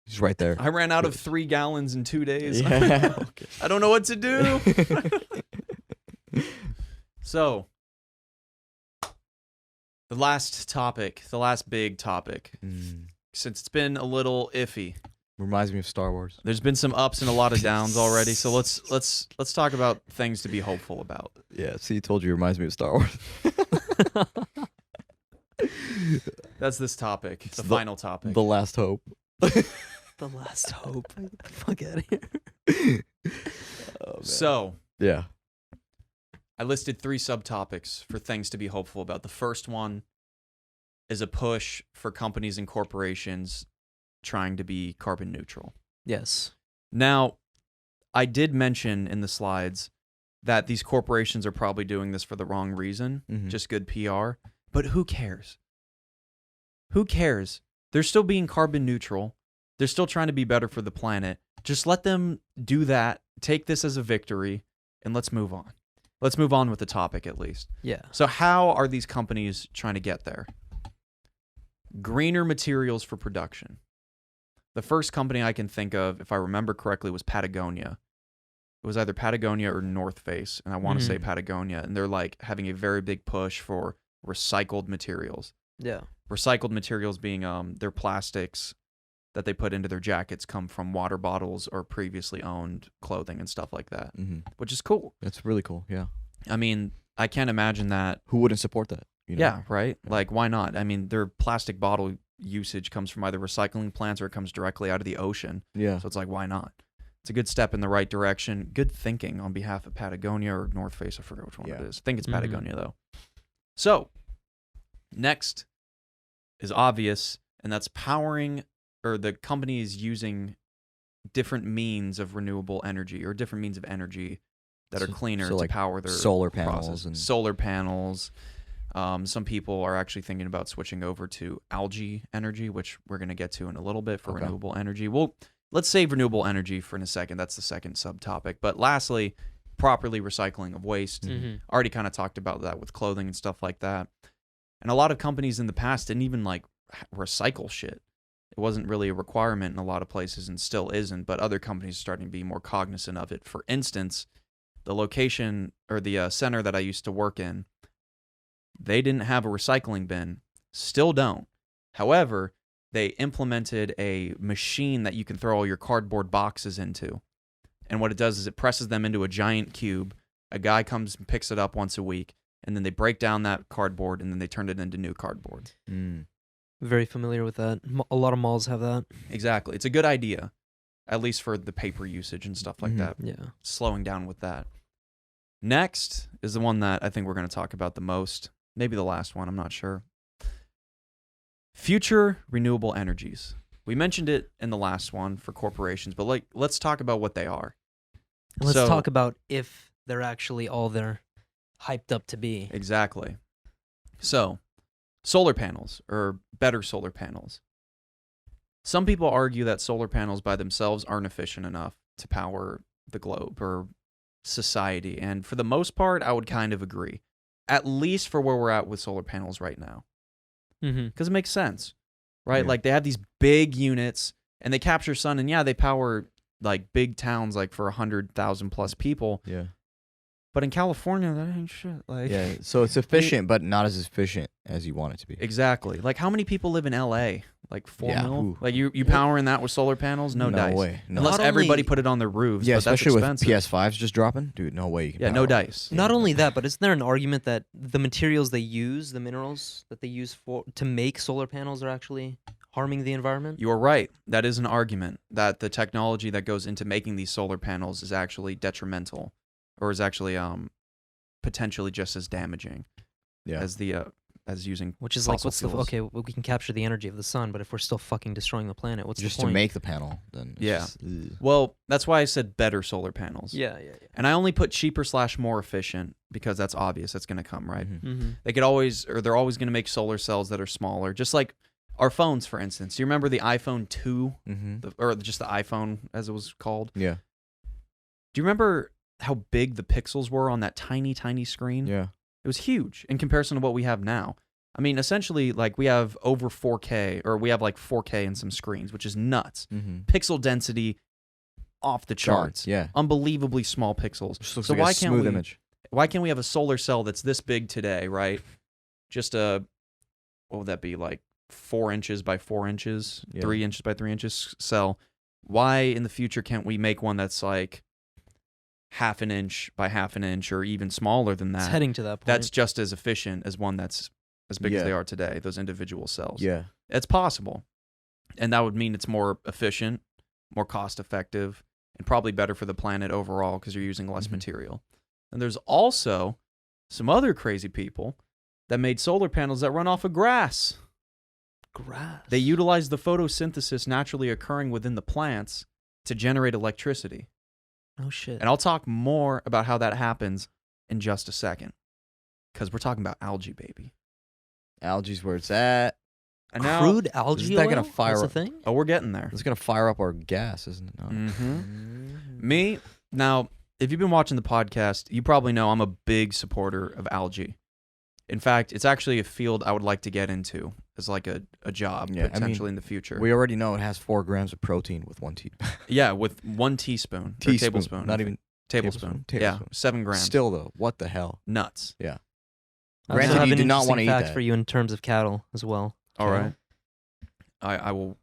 He's right there. I ran out of 3 gallons in 2 days. Yeah. Okay. I don't know what to do. So, the last big topic, since it's been a little iffy. Reminds me of Star Wars. There's been some ups and a lot of downs already. So let's talk about things to be hopeful about. Yeah, see, told you, it reminds me of Star Wars. That's this topic, the the- final topic. The last hope. The last hope. Get the fuck out of here. Oh, man. So, Yeah. I listed 3 subtopics for things to be hopeful about. The first one is a push for companies and corporations trying to be carbon neutral. Yes. Now, I did mention in the slides that these corporations are probably doing this for the wrong reason, Mhm. just good PR. But who cares? Who cares? They're still being carbon neutral. They're still trying to be better for the planet. Just let them do that. Take this as a victory, and let's move on. Let's move on with the topic at least. Yeah. So how are these companies trying to get there? Greener materials for production. The first company I can think of, if I remember correctly, was Patagonia. It was either Patagonia or North Face, and I want to say Patagonia. And they're like having a very big push for recycled materials. Yeah. Recycled materials being their plastics that they put into their jackets come from water bottles or previously owned clothing and stuff like that, which is cool. That's really cool. Yeah. I mean, I can't imagine that. Who wouldn't support that? You know? Yeah, right? Yeah. Like, why not? I mean, their plastic bottle usage comes from either recycling plants or it comes directly out of the ocean. Yeah. So it's like, why not? It's a good step in the right direction. Good thinking on behalf of Patagonia or North Face. I forget which one it is. I think it's Mhm. Patagonia, though. So, next is obvious, and that's the company is using different means of renewable energy or different means of energy that are cleaner to like power their solar process. panels and Solar panels. Some people are actually thinking about switching over to algae energy, which we're going to get to in a little bit for renewable energy. Well, let's save renewable energy for in a second. That's the second subtopic. But lastly, properly recycling of waste. Mhm. Already kind of talked about that with clothing and stuff like that. And a lot of companies in the past didn't even like recycle shit. It wasn't really a requirement in a lot of places and still isn't, but other companies are starting to be more cognizant of it. For instance, the location or the center that I used to work in, they didn't have a recycling bin, still don't. However, they implemented a machine that you can throw all your cardboard boxes into. And what it does is it presses them into a giant cube. A guy comes and picks it up once a week, and then they break down that cardboard, and then they turn it into new cardboard. Very familiar with that. A lot of malls have that. Exactly. It's a good idea, at least for the paper usage and stuff like that. Yeah. Slowing down with that. Next is the one that I think we're going to talk about the most. Maybe the last one. I'm not sure. Future renewable energies. We mentioned it in the last one for corporations, but let's talk about what they are. Let's So- talk about if they're actually all they're hyped up to be. Exactly. So, solar panels, or better solar panels. Some people argue that solar panels by themselves aren't efficient enough to power the globe or society. And for the most part, I would kind of agree. At least for where we're at with solar panels right now. Mm-hmm. Because it makes sense, right? Yeah. Like they have these big units and they capture sun, and yeah, they power like big towns like for 100,000 plus people. Yeah. But in California, that ain't shit. Like, Yeah. So it's efficient, but not as efficient as you want it to be. exactly. Like how many people live in LA? Like 4 Yeah, mil? ooh. Like you powering that with solar panels? No, dice. way. No. Unless Not everybody only- put it on their roofs. Yeah, but that's especially with expensive. PS5s just dropping, dude. No way you can. Yeah, no power them. dice. Not only that, but isn't there an argument that the materials they use, the minerals that they use to make solar panels, are actually harming the environment? You are right. That is an argument that the technology that goes into making these solar panels is actually detrimental, or is actually potentially just as damaging Yeah. as using Which is like, fossil what's the fuels. okay? Well, we can capture the energy of the sun, but if we're still fucking destroying the planet, what's Just the to point? make the panel, then. It's Yeah. just, ugh. Well, that's why I said better solar panels. Yeah. And I only put cheaper / more efficient because that's obvious. That's going to come, right? Mhm. Mm-hmm. They're always going to make solar cells that are smaller, just like our phones, for instance. Do you remember the iPhone 2, or just the iPhone as it was called? Yeah. Do you remember how big the pixels were on that tiny, tiny screen? Yeah. It was huge in comparison to what we have now. I mean, essentially, like we have over 4K, or we have like 4K in some screens, which is nuts. Mm-hmm. Pixel density off the charts. Yeah. Unbelievably small pixels. Just looks So like why a can't smooth we- image. Why can't we have a solar cell that's this big today, right? Just what would that be, like 4 inches by 4 inches, Yeah. 3 inches by 3 inches cell? Why in the future can't we make one that's like half an inch by half an inch, or even smaller than It's that? heading to that point. That's just as efficient as one that's as big as Yeah. they are today, those individual cells. Yeah. It's possible. And that would mean it's more efficient, more cost effective, and probably better for the planet overall because you're using less Mhm. material. And there's also some other crazy people that made solar panels that run off of grass. grass. They utilize the photosynthesis naturally occurring within the plants to generate electricity. No shit. And I'll talk more about how that happens in just a second because we're talking about algae, baby. Algae's where it's at. And now, Crude algae that gonna oil? fire That's a up- thing? oh, we're getting there. It's gonna fire up our gas, isn't it? No. Me, now, if you've been watching the podcast, you probably know I'm a big supporter of algae. In fact, it's actually a field I would like to get into as like a job Yeah, I mean, potentially in the future. We already know it has 4 grams of protein with 1 Yeah, with 1 teaspoon, or tablespoon. Not even tablespoon. tablespoon. Yeah, Tablespoon. 7 grams. Still though. What the hell? Nuts. I also Granted, have you an do not interesting wanna eat fact that. for you in terms of cattle as well. All Okay. right. I will.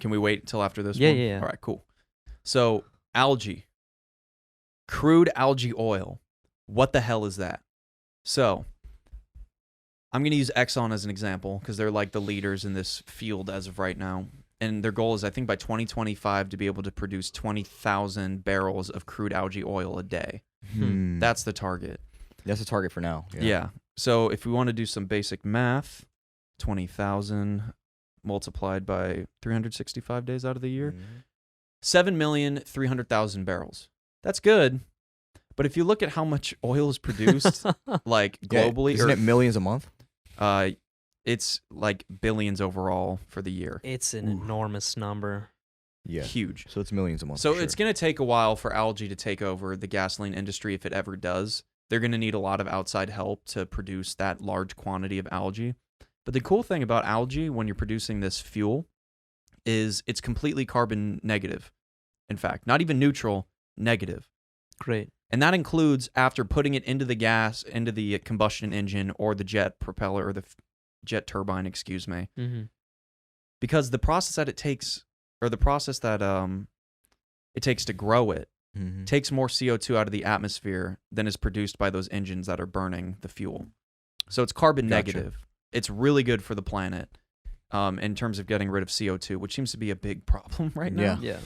Can we wait until after this Yeah, one? yeah, yeah. All right, cool. So, algae. Crude algae oil. What the hell is that? So, I'm going to use Exxon as an example because they're like the leaders in this field as of right now. And their goal is, I think, by 2025 to be able to produce 20,000 barrels of crude algae oil a day. That's the target. That's a target for now. Yeah. So if we want to do some basic math, 20,000 multiplied by 365 days out of the year, Mhm. 7,300,000 barrels. That's good. But if you look at how much oil is produced, like Yeah, globally, isn't it millions a month? it's like billions overall for the year. It's an Oof. enormous number. Yeah. Huge. So it's millions a month. So for it's sure. going to take a while for algae to take over the gasoline industry if it ever does. They're going to need a lot of outside help to produce that large quantity of algae. But the cool thing about algae when you're producing this fuel is it's completely carbon negative. In fact, not even neutral, negative. Great. And that includes after putting it into the gas, into the combustion engine or the jet propeller or the jet turbine, excuse me. Mm-hmm. Because the process that it takes, or the process that it takes to grow it, takes more CO2 out of the atmosphere than is produced by those engines that are burning the fuel. So it's carbon negative. It's really good for the planet in terms of getting rid of CO2, which seems to be a big problem right now. Yeah.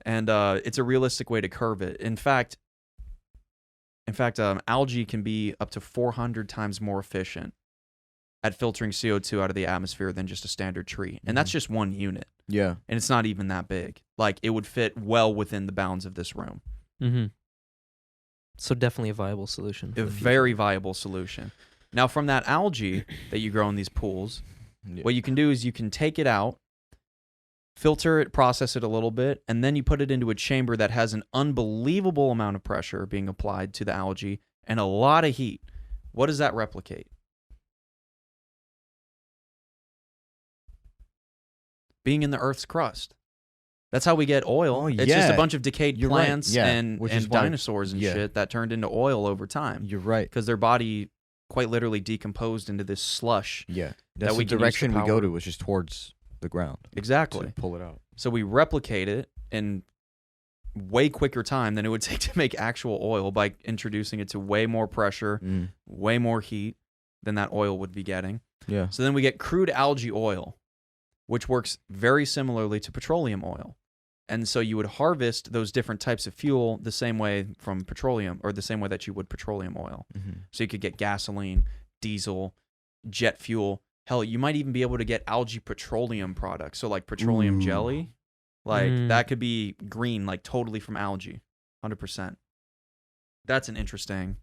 And it's a realistic way to curb it. In fact, algae can be up to 400 times more efficient at filtering CO2 out of the atmosphere than just a standard tree. And that's just one unit. Yeah. And it's not even that big. Like, it would fit well within the bounds of this room. Mm-hmm. So definitely a viable solution. A very viable solution. Now, from that algae that you grow in these pools, what you can do is you can take it out, filter it, process it a little bit, and then you put it into a chamber that has an unbelievable amount of pressure being applied to the algae and a lot of heat. What does that replicate? Being in the Earth's crust. That's how we get oil. Oh, It's just a yeah. bunch of decayed You're right. plants Yeah. and Which is why- dinosaurs and yeah. shit that turned into oil over time You're right. because their body quite literally decomposed into this slush. Yeah. That's we the can use direction for we go power. to, was just towards the ground. Exactly. To pull it out. So we replicate it in way quicker time than it would take to make actual oil by introducing it to way more pressure, way more heat than that oil would be getting. Yeah. So then we get crude algae oil, which works very similarly to petroleum oil. And so you would harvest those different types of fuel the same way from petroleum, or the same way that you would petroleum oil. So you could get gasoline, diesel, jet fuel. Hell, you might even be able to get algae petroleum products. So like petroleum jelly, like that could be green, like totally from algae, 100%. That's an interesting,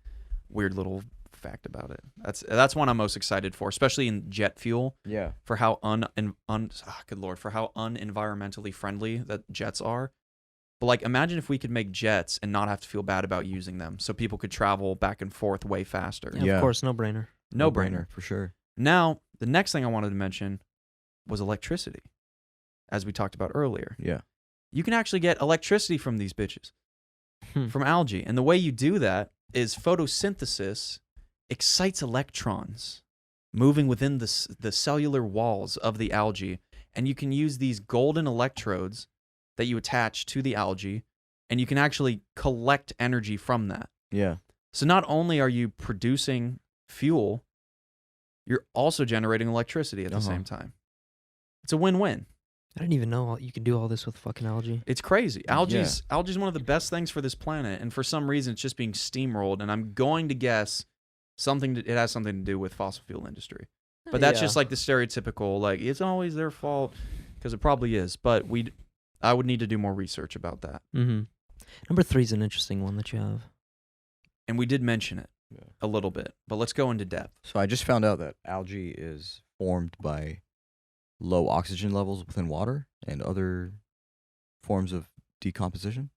weird little fact about it. That's one I'm most excited for, especially in jet fuel. Yeah. For how for how unenvironmentally friendly that jets are. But like, imagine if we could make jets and not have to feel bad about using them, so people could travel back and forth way faster. Yeah, of course, no brainer. No brainer for sure. Now, the next thing I wanted to mention was electricity, as we talked about earlier. Yeah. You can actually get electricity from these bitches, from algae. And the way you do that is photosynthesis excites electrons moving within the cellular walls of the algae. And you can use these golden electrodes that you attach to the algae, and you can actually collect energy from that. Yeah. So not only are you producing fuel, you're also generating electricity at the same time. It's a win-win. I didn't even know you could do all this with fucking algae. It's crazy. Algae's one of the best things for this planet, and for some reason it's just being steamrolled, and I'm going to guess it has something to do with fossil fuel industry. But that's just like the stereotypical, like, it's always their fault, because it probably is. But I would need to do more research about that. Mm-hmm. Number 3 is an interesting one that you have. And we did mention it a little bit, but let's go into depth. So I just found out that algae is formed by low oxygen levels within water and other forms of decomposition.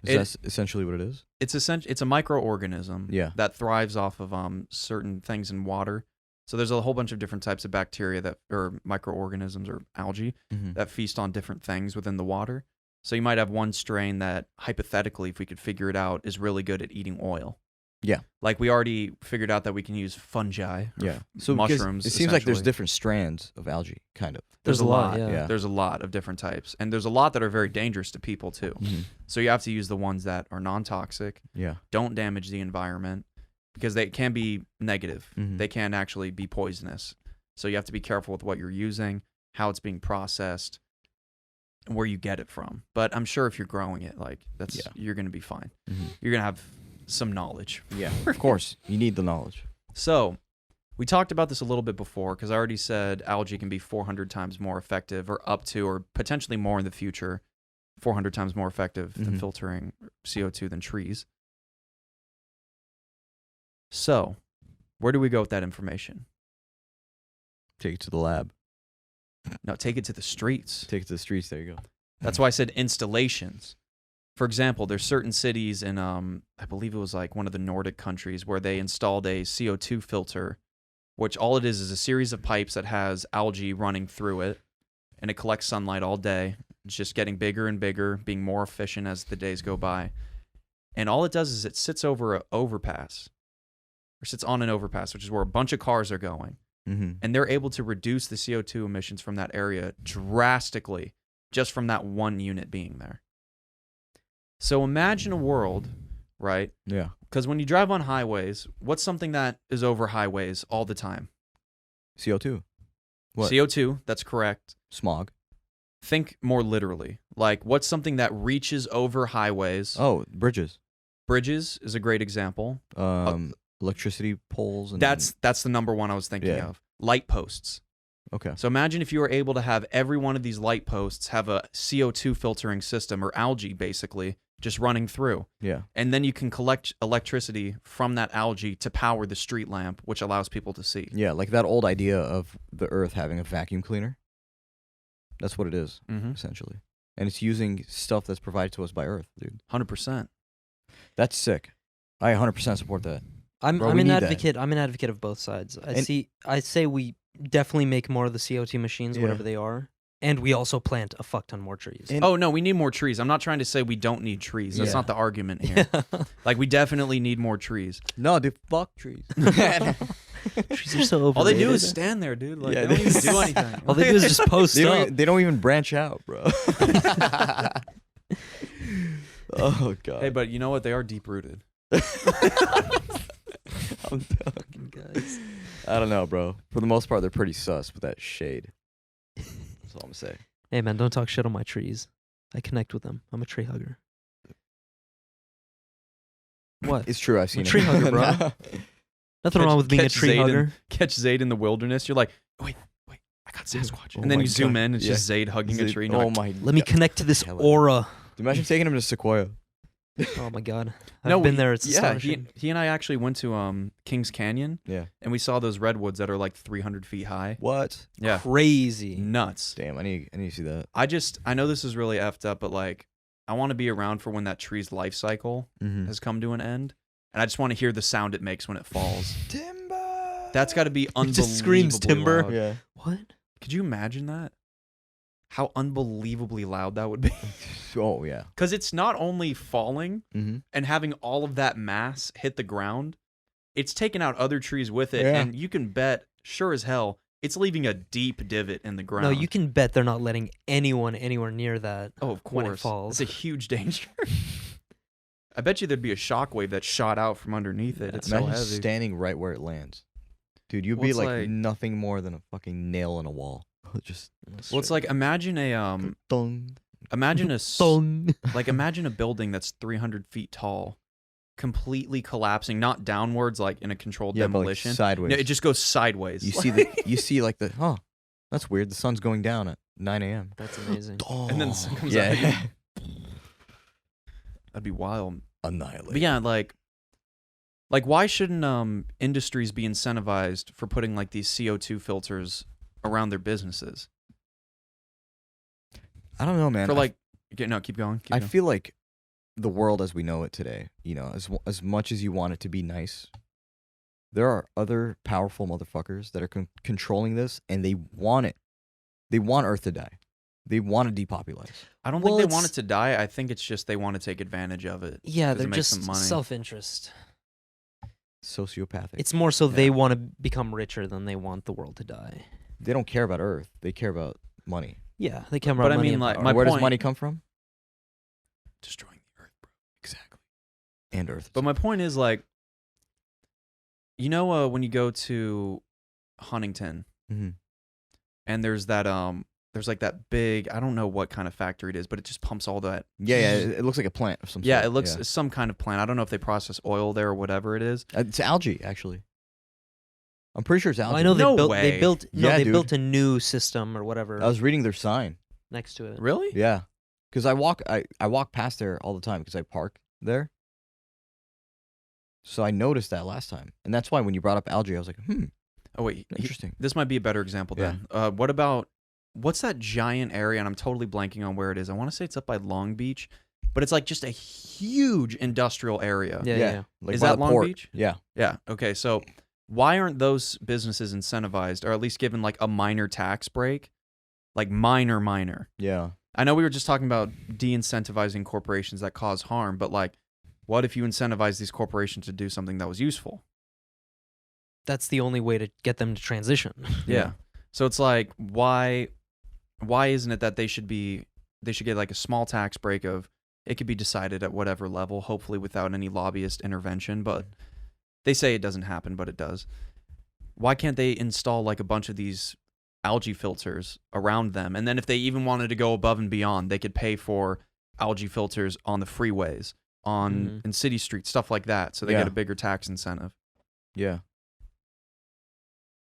Is that essentially what it is? It's a microorganism that thrives off of certain things in water. So there's a whole bunch of different types of bacteria or microorganisms or algae that feast on different things within the water. So you might have one strain that, hypothetically, if we could figure it out, is really good at eating oil. Yeah. Like, we already figured out that we can use fungi. So mushrooms. It seems like there's different strands of algae, kind of. There's a lot. Yeah. There's a lot of different types. And there's a lot that are very dangerous to people, too. So you have to use the ones that are non-toxic, don't damage the environment, because they can be negative. They can actually be poisonous. So you have to be careful with what you're using, how it's being processed, and where you get it from. But I'm sure if you're growing it, like, you're going to be fine. You're going to have some knowledge. Yeah, of course. You need the knowledge. So we talked about this a little bit before, because I already said algae can be 400 times more effective, or up to, or potentially more in the future, 400 times more effective than filtering CO2 than trees. So where do we go with that information? Take it to the lab. No, take it to the streets. Take it to the streets. There you go. That's why I said installations. For example, there's certain cities in, I believe it was like one of the Nordic countries, where they installed a CO2 filter, which all it is a series of pipes that has algae running through it, and it collects sunlight all day. It's just getting bigger and bigger, being more efficient as the days go by. And all it does is it sits over an overpass, or sits on an overpass, which is where a bunch of cars are going. And they're able to reduce the CO2 emissions from that area drastically, just from that one unit being there. So imagine a world, right? Yeah. Because when you drive on highways, what's something that is over highways all the time? CO2. What? CO2, that's correct. Smog. Think more literally. Like, what's something that reaches over highways? Oh, bridges. Bridges is a great example. Electricity poles. And That's the number one I was thinking Yeah. of. Light posts. okay. So imagine if you were able to have every one of these light posts have a CO2 filtering system, or algae basically, just running through. Yeah. And then you can collect electricity from that algae to power the street lamp, which allows people to see. Yeah, like that old idea of the Earth having a vacuum cleaner. That's what it is, Mm-hmm. essentially. And it's using stuff that's provided to us by Earth, dude. 100%. That's sick. I 100% support that. I'm Bro, we an need that. advocate. I'm an advocate of both sides. And- I say we definitely make more of the CO2 machines, Yeah. whatever they are, and we also plant a fuck ton more trees. And- Oh, no, we need more trees. I'm not trying to say we don't need trees. That's Yeah. not the argument here. Like, we definitely need more trees. No, dude, fuck trees. Trees are so overrated. All they do is stand there, dude. Like, Yeah, they don't they- even do anything. All they do is just post they, up. they don't even branch out, bro. Oh, God. Hey, but you know what? They are deep-rooted. I'm done. Guys. I don't know, bro. For the most part, they're pretty sus with that shade. That's all I'm saying. Hey man, don't talk shit on my trees. I connect with them. I'm a tree hugger. What? It's true. I've seen a tree it. hugger, bro. Nah. Nothing wrong with being a catch tree Zayd hugger. Catch Zayd in the wilderness. You're like, wait, I got Sasquatch. Oh and then my you zoom God. in. It's Yeah. just Zayd hugging a Is it- tree. And you're oh like, my. Let me God. connect to this Hell yeah. aura. Imagine taking him to Sequoia. Oh my god. I've no, been there. It's yeah, astonishing. he and I actually went to Kings Canyon, Yeah. and we saw those redwoods that are like 300 feet high. What? Yeah, Crazy. nuts. Damn, I need to see that. I know this is really effed up, but like, I want to be around for when that tree's life cycle Mm-hmm. has come to an end, and I just want to hear the sound it makes when it falls. Timber. That's got to be unbelievable. just screams timber. Loud. Yeah. What? Could you imagine that? How unbelievably loud that would be. Oh yeah. Because it's not only falling Mm-hmm. and having all of that mass hit the ground, it's taking out other trees with it, Yeah. and you can bet, sure as hell, it's leaving a deep divot in the ground. No, you can bet they're not letting anyone anywhere near that. Oh, of when it course. falls. It's a huge danger. I bet you there'd be a shockwave that shot out from underneath it. Yeah. It's so Imagine heavy. standing right where it lands, dude. You'd Well, be it's like, like- nothing more than a fucking nail in a wall. Just. Well, it's like imagine a Dong. imagine Thong. imagine a building that's 300 feet tall, completely collapsing, not downwards like in a controlled Yeah, but like demolition. sideways. No, it just goes sideways. You see like the that's weird. The sun's going down at 9 a.m. That's amazing. And then the sun comes yeah, out. yeah. That'd be wild. Annihilate. But yeah, like why shouldn't industries be incentivized for putting like these CO2 filters around their businesses? I don't know, man. For like, no, keep going. Keep I going. feel like the world as we know it today, as much as you want it to be nice, there are other powerful motherfuckers that are controlling this, and they want it. They want Earth to die. They want to depopulate. Oh, I don't Well, think they want it it's- to die. I think it's just they want to take advantage of it. Yeah, 'Cause it they're makes them just money. self-interest. Sociopathic. It's more so Yeah. they want to become richer than they want the world to die. They don't care about Earth. They care about money. Yeah, they care about But I money mean, and like, power. My Where does point- money come from? Destroying the earth, bro. Exactly. And Earth. But my point is like, when you go to Huntington hmm and there's that there's like that big, I don't know what kind of factory it is, but it just pumps all that. yeah, it looks like a plant of some Yeah, sort. it looks some kind of plant. I don't know if they process oil there or whatever it is. It's algae, actually. I'm pretty sure it's algae. I know No they way. built Yeah, they dude. built a new system or whatever I was reading their sign. next to it. Really? Yeah, because I walk past there all the time because I park there. So I noticed that last time, and that's why when you brought up algae, I was like, Oh wait, interesting. this might be a better example Yeah. then. What's that giant area? And I'm totally blanking on where it is. I want to say it's up by Long Beach, but it's like just a huge industrial area. Yeah. Like Is by that the Long port. Beach? Yeah. Yeah. Okay. So why aren't those businesses incentivized, or at least given like a minor tax break? Like minor. Yeah. I know we were just talking about de-incentivizing corporations that cause harm, but like, what if you incentivize these corporations to do something that was useful? That's the only way to get them to transition. Yeah. So it's like, why isn't it that they should get like a small tax break of It could be decided at whatever level, hopefully without any lobbyist intervention, but they say it doesn't happen, but it does. Why can't they install like a bunch of these algae filters around them? And then if they even wanted to go above and beyond, they could pay for algae filters on the freeways, on in city streets, stuff like that, so they get a bigger tax incentive. Yeah.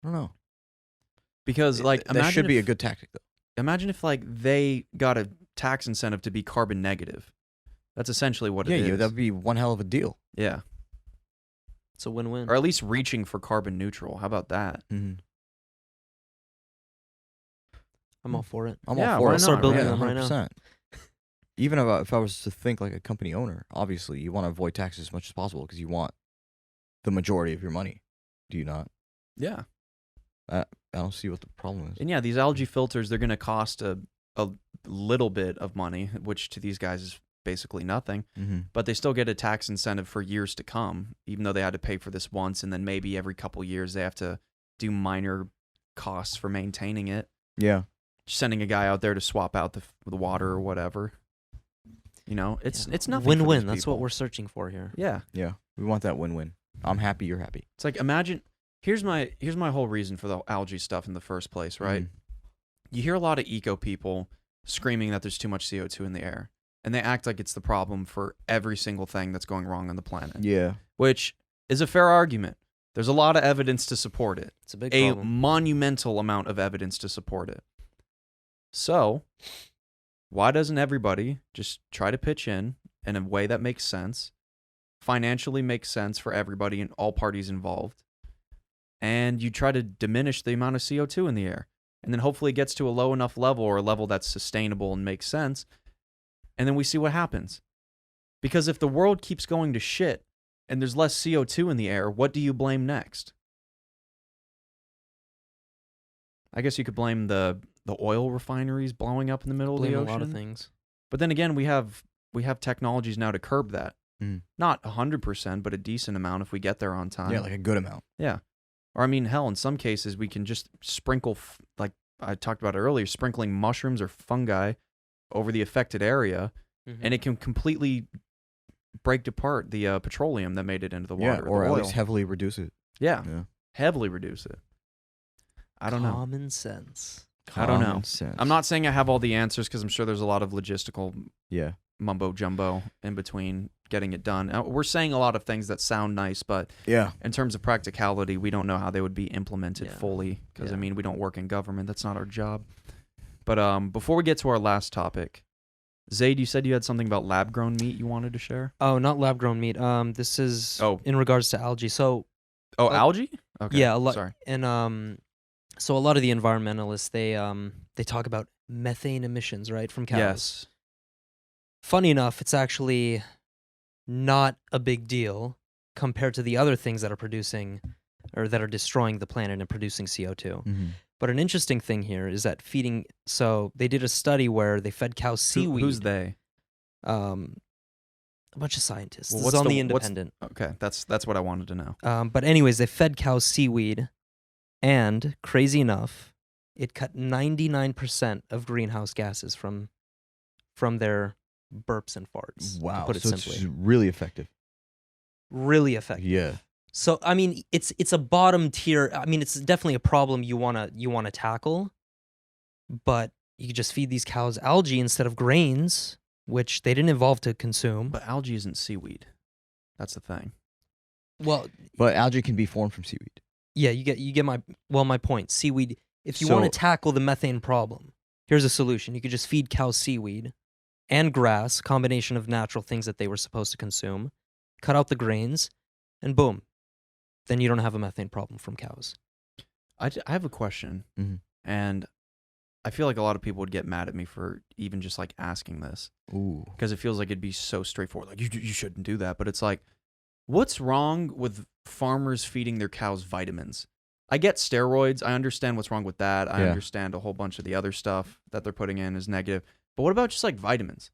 I don't know. Because like that should be a good tactic though. Imagine if like they got a tax incentive to be carbon negative. That's essentially what it is. Yeah, that'd be one hell of a deal. Yeah. It's a win-win. Or at least reaching for carbon neutral. How about that? Mm-hmm. I'm all for it. I'm Yeah, all for why it. not, Start building right? them right now. 100%. Even if I was to think like a company owner, obviously you want to avoid taxes as much as possible because you want the majority of your money. Do you not? Yeah. I don't see what the problem is. And yeah, these algae filters, they're going to cost a little bit of money, which to these guys is basically nothing. Mm-hmm. But they still get a tax incentive for years to come, even though they had to pay for this once, and then maybe every couple years they have to do minor costs for maintaining it. Yeah. Just sending a guy out there to swap out the water or whatever. You know, it's nothing. Win-win. For these That's what people. we're searching for here. Yeah. Yeah. We want that win-win. I'm happy, you're happy. It's like, imagine, here's my whole reason for the algae stuff in the first place, right? Mhm. You hear a lot of eco people screaming that there's too much CO2 in the air, and they act like it's the problem for every single thing that's going wrong on the planet. Yeah. Which is a fair argument. There's a lot of evidence to support it. It's a big A problem. monumental amount of evidence to support it. So, why doesn't everybody just try to pitch in a way that makes sense, financially makes sense for everybody and all parties involved, and you try to diminish the amount of CO2 in the air, and then hopefully it gets to a low enough level or a level that's sustainable and makes sense, and then we see what happens. Because if the world keeps going to shit and there's less CO2 in the air, what do you blame next? I guess you could blame the oil refineries blowing up in the middle Blame of a the lot ocean. of things. But then again, we have technologies now to curb that. Mm. Not 100%, but a decent amount if we get there on time. Yeah, like a good amount. Yeah. Or I mean, hell, in some cases we can just sprinkle, like I talked about earlier, sprinkling mushrooms or fungi over the affected area, and it can completely break apart the petroleum that made it into the water. Yeah, or the at oil. least heavily reduce it. Yeah, Yeah. heavily reduce it. I don't know. Common sense. I don't know. Common sense. I'm not saying I have all the answers because I'm sure there's a lot of logistical Yeah. mumbo jumbo in between getting it done. We're saying a lot of things that sound nice, but Yeah. in terms of practicality, we don't know how they would be implemented Yeah. fully because, I Yeah. mean, we don't work in government. That's not our job. But before we get to our last topic, Zayd, you said you had something about lab-grown meat you wanted to share? Oh, not lab-grown meat. This is Oh. in regards to algae. So Oh, Uh, algae? Okay. yeah, a lot. Sorry. And so a lot of the environmentalists they talk about methane emissions, right, from cows. Yes. Funny enough, it's actually not a big deal compared to the other things that are producing or that are destroying the planet and producing CO2. Mm-hmm. But an interesting thing here is that so they did a study where they fed cows seaweed. Who's they? A bunch of scientists. Well, This is what's on the- the what's- Independent. Okay, that's what I wanted to know. But anyways, they fed cows seaweed, and crazy enough, it cut 99% of greenhouse gases from their burps and farts. Wow. to put it So simply, it's really effective. really effective. Yeah. So I mean, it's a bottom tier. I mean, it's definitely a problem you wanna tackle, but you could just feed these cows algae instead of grains, which they didn't evolve to consume. But algae isn't seaweed. That's the thing. Well, But algae can be formed from seaweed. yeah, you get my point. Seaweed. If you So- want to tackle the methane problem, here's a solution. You could just feed cows seaweed and grass, combination of natural things that they were supposed to consume, cut out the grains, and boom. Then you don't have a methane problem from cows. I have a question, Mhm. and I feel like a lot of people would get mad at me for even just like asking this Ooh. because it feels like it'd be so straightforward. Like you shouldn't do that, but it's like, what's wrong with farmers feeding their cows vitamins? I get steroids. I understand what's wrong with that. I Yeah. understand a whole bunch of the other stuff that they're putting in is negative. But what about just like vitamins?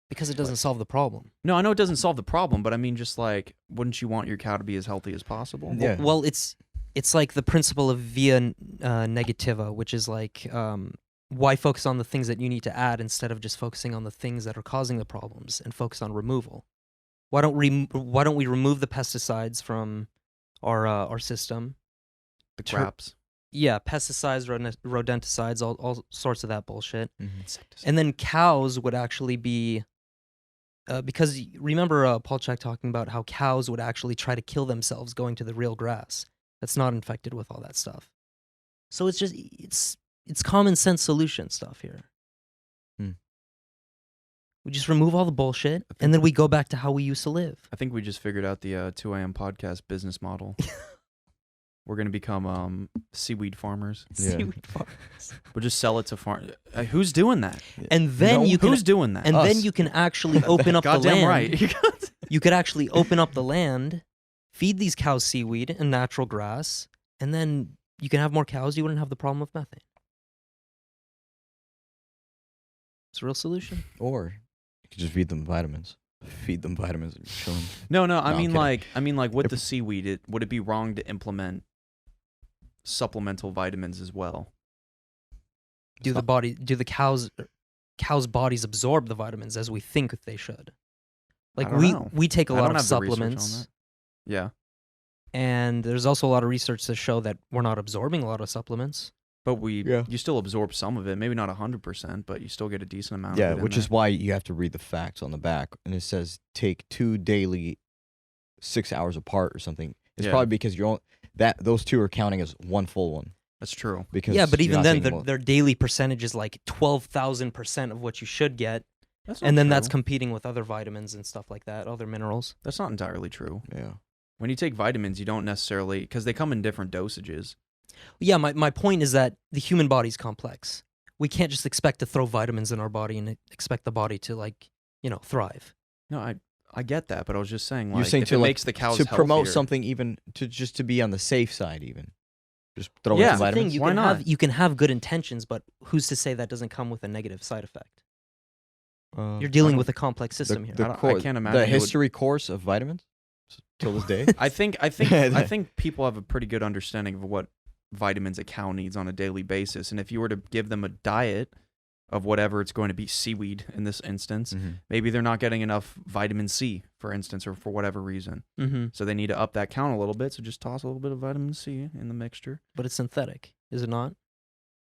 Because it doesn't solve the problem. No, I know it doesn't solve the problem, but I mean, just like, wouldn't you want your cow to be as healthy as possible? Yeah. Well, it's like the principle of via negativa, which is like why focus on the things that you need to add instead of just focusing on the things that are causing the problems and focus on removal? Why don't we remove the pesticides from our system? The Tur- craps. Yeah, pesticides, rodenticides, all sorts of that bullshit. Insecticides. And then cows would actually be, because remember Paul Chek talking about how cows would actually try to kill themselves going to the real grass that's not infected with all that stuff. So it's just it's common sense solution stuff here. We just remove all the bullshit, and then we go back to how we used to live. I think we just figured out the 2 a.m. podcast business model. We're going to become seaweed farmers. Yeah. Seaweed farmers. We'll just sell it to farm. Who's doing that? And then you can, Who's doing that? and Us. then you can actually open up the Goddamn land. right. You could actually open up the land, feed these cows seaweed and natural grass, and then you can have more cows. You wouldn't have the problem of methane. It's a real solution. Or you could just feed them vitamins. Feed them vitamins and chill them. No, No, I I'm mean kidding. like with If- the seaweed, would it be wrong to implement supplemental vitamins as well? Do the cows' bodies absorb the vitamins as we think they should? Like I don't know. we take a I lot don't of have the research on supplements, that. Yeah, and there's also a lot of research to show that we're not absorbing a lot of supplements. but Yeah. you still absorb some of it, maybe not 100%, but you still get a decent amount Yeah, of it. in which there. is why you have to read the facts on the back, and it says take 2 daily, 6 hours apart or something. It's Yeah. probably because those 2 are counting as one full one. That's true. Because Yeah, but you're even not then, taking more- their daily percentage is like 12,000% of what you should get, That's and not then that's true. competing with other vitamins and stuff like that, other minerals. That's not entirely true. yeah. When you take vitamins, you don't necessarily, because they come in different dosages. Yeah, my point is that the human body's complex. We can't just expect to throw vitamins in our body and expect the body to thrive. No, I get that, but I was just saying, You're like, saying if to, it like, makes the cows to promote healthier- something, even just to be on the safe side, even just throw Yeah. in That's some the thing. vitamins. You Why can not? you can have good intentions, but who's to say that doesn't come with a negative side effect? You're dealing don't- with a complex system here. I can't imagine the it would- history course of vitamins till this day. I think people have a pretty good understanding of what vitamins a cow needs on a daily basis, and if you were to give them a diet of whatever it's going to be, seaweed in this instance, Mhm. maybe they're not getting enough vitamin C, for instance, or for whatever reason. Mm-hmm. So they need to up that count a little bit. So just toss a little bit of vitamin C in the mixture. But it's synthetic, is it not?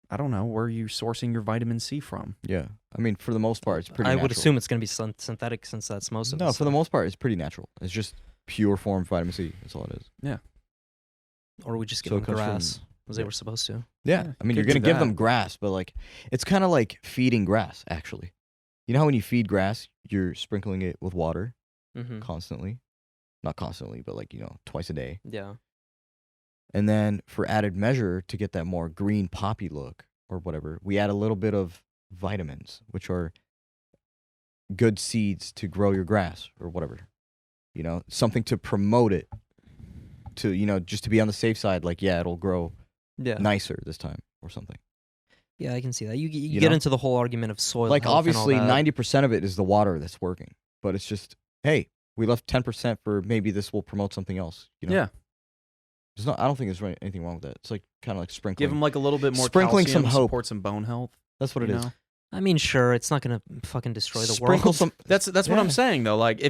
I don't know, where are you sourcing your vitamin C from? Yeah, I mean, for the most part, it's pretty. I would natural. assume it's going to be synthetic since that's most of No, it. for the most part, it's pretty natural. It's just pure form vitamin C. That's all it is. Or we just give So it them comes from- grass, as they were supposed to. Yeah, Yeah, I mean, could you're gonna do give that. them grass, but like, it's kind of like feeding grass. Actually, you know how when you feed grass, you're sprinkling it with water Mm-hmm. constantly, not constantly, but like twice a day. Yeah. And then for added measure, to get that more green poppy look or whatever, we add a little bit of vitamins, which are good seeds to grow your grass or whatever. Something to promote it. To just to be on the safe side, like it'll grow Yeah. nicer this time or something. Yeah, I can see that. You You get know? into the whole argument of soil. Like health and all obviously that. 90% of it is the water that's working, but it's just, hey, we left 10% for maybe this will promote something else. Yeah. I don't think there's anything wrong with that. It's like kind of like sprinkling. Give them like a little bit more Sprinkling calcium, some hope. support some bone health. That's what it you is. know? I mean, sure, it's not going to fucking destroy the Sprinkle world. some. That's what Yeah. I'm saying though. Like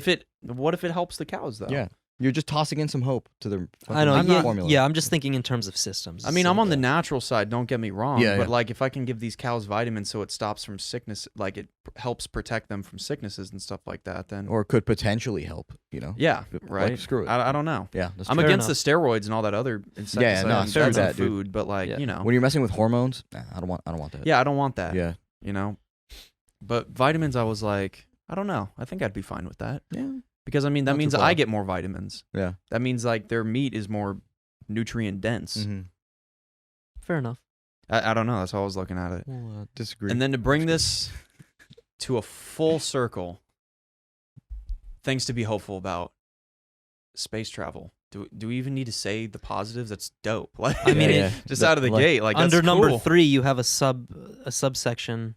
what if it helps the cows though? Yeah, you're just tossing in some hope to the. I know. fucking Yeah, formula. yeah, I'm just thinking in terms of systems. I mean, So, I'm on the natural side. Don't get me wrong. Yeah, but yeah. like, if I can give these cows vitamins so it stops from sickness, like it helps protect them from sicknesses and stuff like that, then Or could potentially help. yeah, like, right. screw it. I don't know. Yeah, that's I'm true. Fair against enough. the steroids and all that other insecticide no, and screw that's in that, dude. food, but like Yeah. When you're messing with hormones, I don't want that. yeah, I don't want that. Yeah. You know, but vitamins, I was like, I don't know. I think I'd be fine with that Yeah. because I mean that Not too means far I off. get more vitamins. Yeah. That means like their meat is more nutrient dense. Mm-hmm. Fair enough. I don't know. That's how I was looking at it. Well, disagree. And then to bring this to a full circle, things to be hopeful about: space travel. Do we even need to say the positives? That's dope. Like, I mean, just out of the gate, like Under that's number cool. 3, you have a subsection,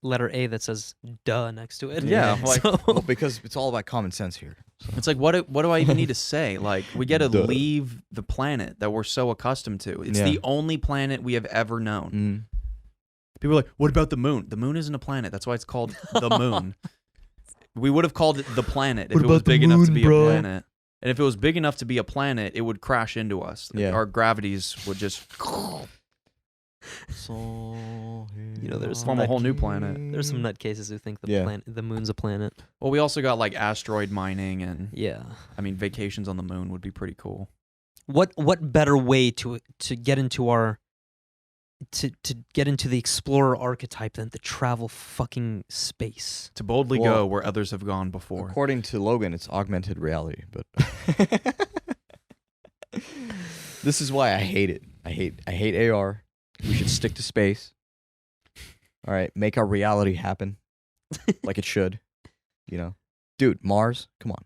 letter A that says "duh" next to it. Yeah, like- So- well, because it's all about common sense here. So. It's like what do I even need to say? Like we get to Duh. leave the planet that we're so accustomed to. It's Yeah. the only planet we have ever known. People are like, what about the moon? The moon isn't a planet. That's why it's called the moon. We would have called it the planet if What it was about the big enough to moon, be bro? a planet. And if it was big enough to be a planet, it would crash into us. Yeah. Our gravities would just there's form a whole new planet. There's some nutcases who think Yeah. the moon's a planet. Well, we also got like asteroid mining, and Yeah. I mean, vacations on the moon would be pretty cool. What better way to get into our to get into the explorer archetype than to travel fucking space? To boldly Well, go where others have gone before. According to Logan, it's augmented reality, but this is why I hate it. I hate AR. We should stick to space. All right, make our reality happen like it should. You know, dude, Mars. Come on,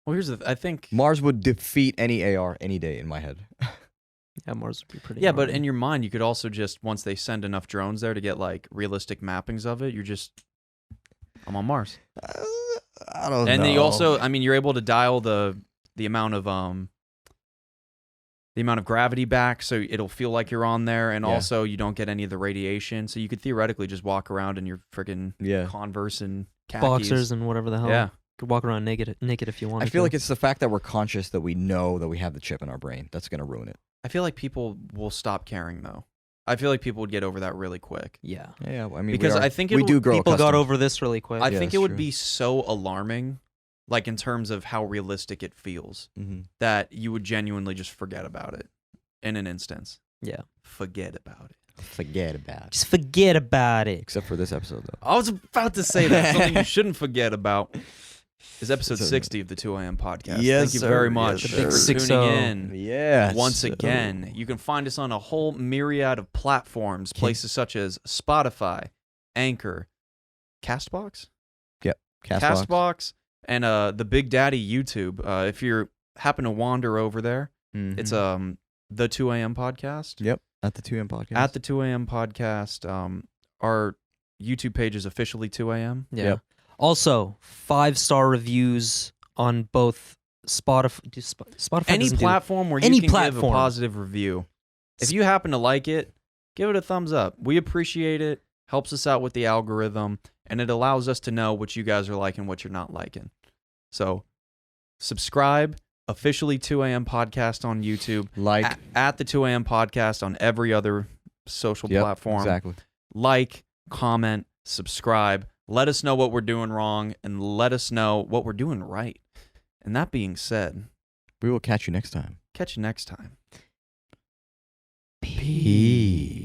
Well, I think. Mars would defeat any AR any day in my head. Yeah, Mars would be pretty. Yeah, but hard. in your mind, you could also just, once they send enough drones there to get like realistic mappings of it, I'm on Mars. I don't know. And then you also, I mean, you're able to dial the amount of gravity back, so it'll feel like you're on there, and Yeah. also you don't get any of the radiation, so you could theoretically just walk around in your freaking Converse and khakis. boxers and whatever the hell. Yeah. You could walk around naked if you want. I feel like it's the fact that we're conscious that we know that we have the chip in our brain that's gonna ruin it. I feel like people will stop caring though. I feel like people would get over that really quick. Yeah. Yeah, I mean, Because I think we do grow People got accustomed. over this really quick. I Yeah, think that's it would true. be so alarming, like in terms of how realistic it feels, Mhm. that you would genuinely just forget about it in an instance. Yeah. Forget about it. Forget about it. Just forget about it. Except for this episode, though. I was about to say that. Something you shouldn't forget about is episode It's a- 60 of the 2 AM podcast. Yes, Thank you sir. very Yes, much sir. for Big tuning 60. in. Yes. Once again, you can find us on a whole myriad of platforms, places such as Spotify, Anchor, Castbox, Castbox. and the Big Daddy YouTube. If you happen to wander over there, it's Mhm. the 2 AM podcast. Yep. At the 2M podcast. At the 2 AM podcast, our YouTube page is officially 2 AM. Yeah. Yep. Also, 5-star reviews on both Spotify. Spotify Any doesn't do- platform where you any can give a platform. positive review. If you happen to like it, give it a thumbs up. We appreciate it. Helps us out with the algorithm, and it allows us to know what you guys are liking, what you're not liking. So, subscribe. Officially 2 AM podcast on YouTube. Like. At the 2 AM podcast on every other social Yep, platform. Exactly. Like, comment, subscribe. Let us know what we're doing wrong, and let us know what we're doing right. And that being said, We will catch you next time. catch you next time. Peace.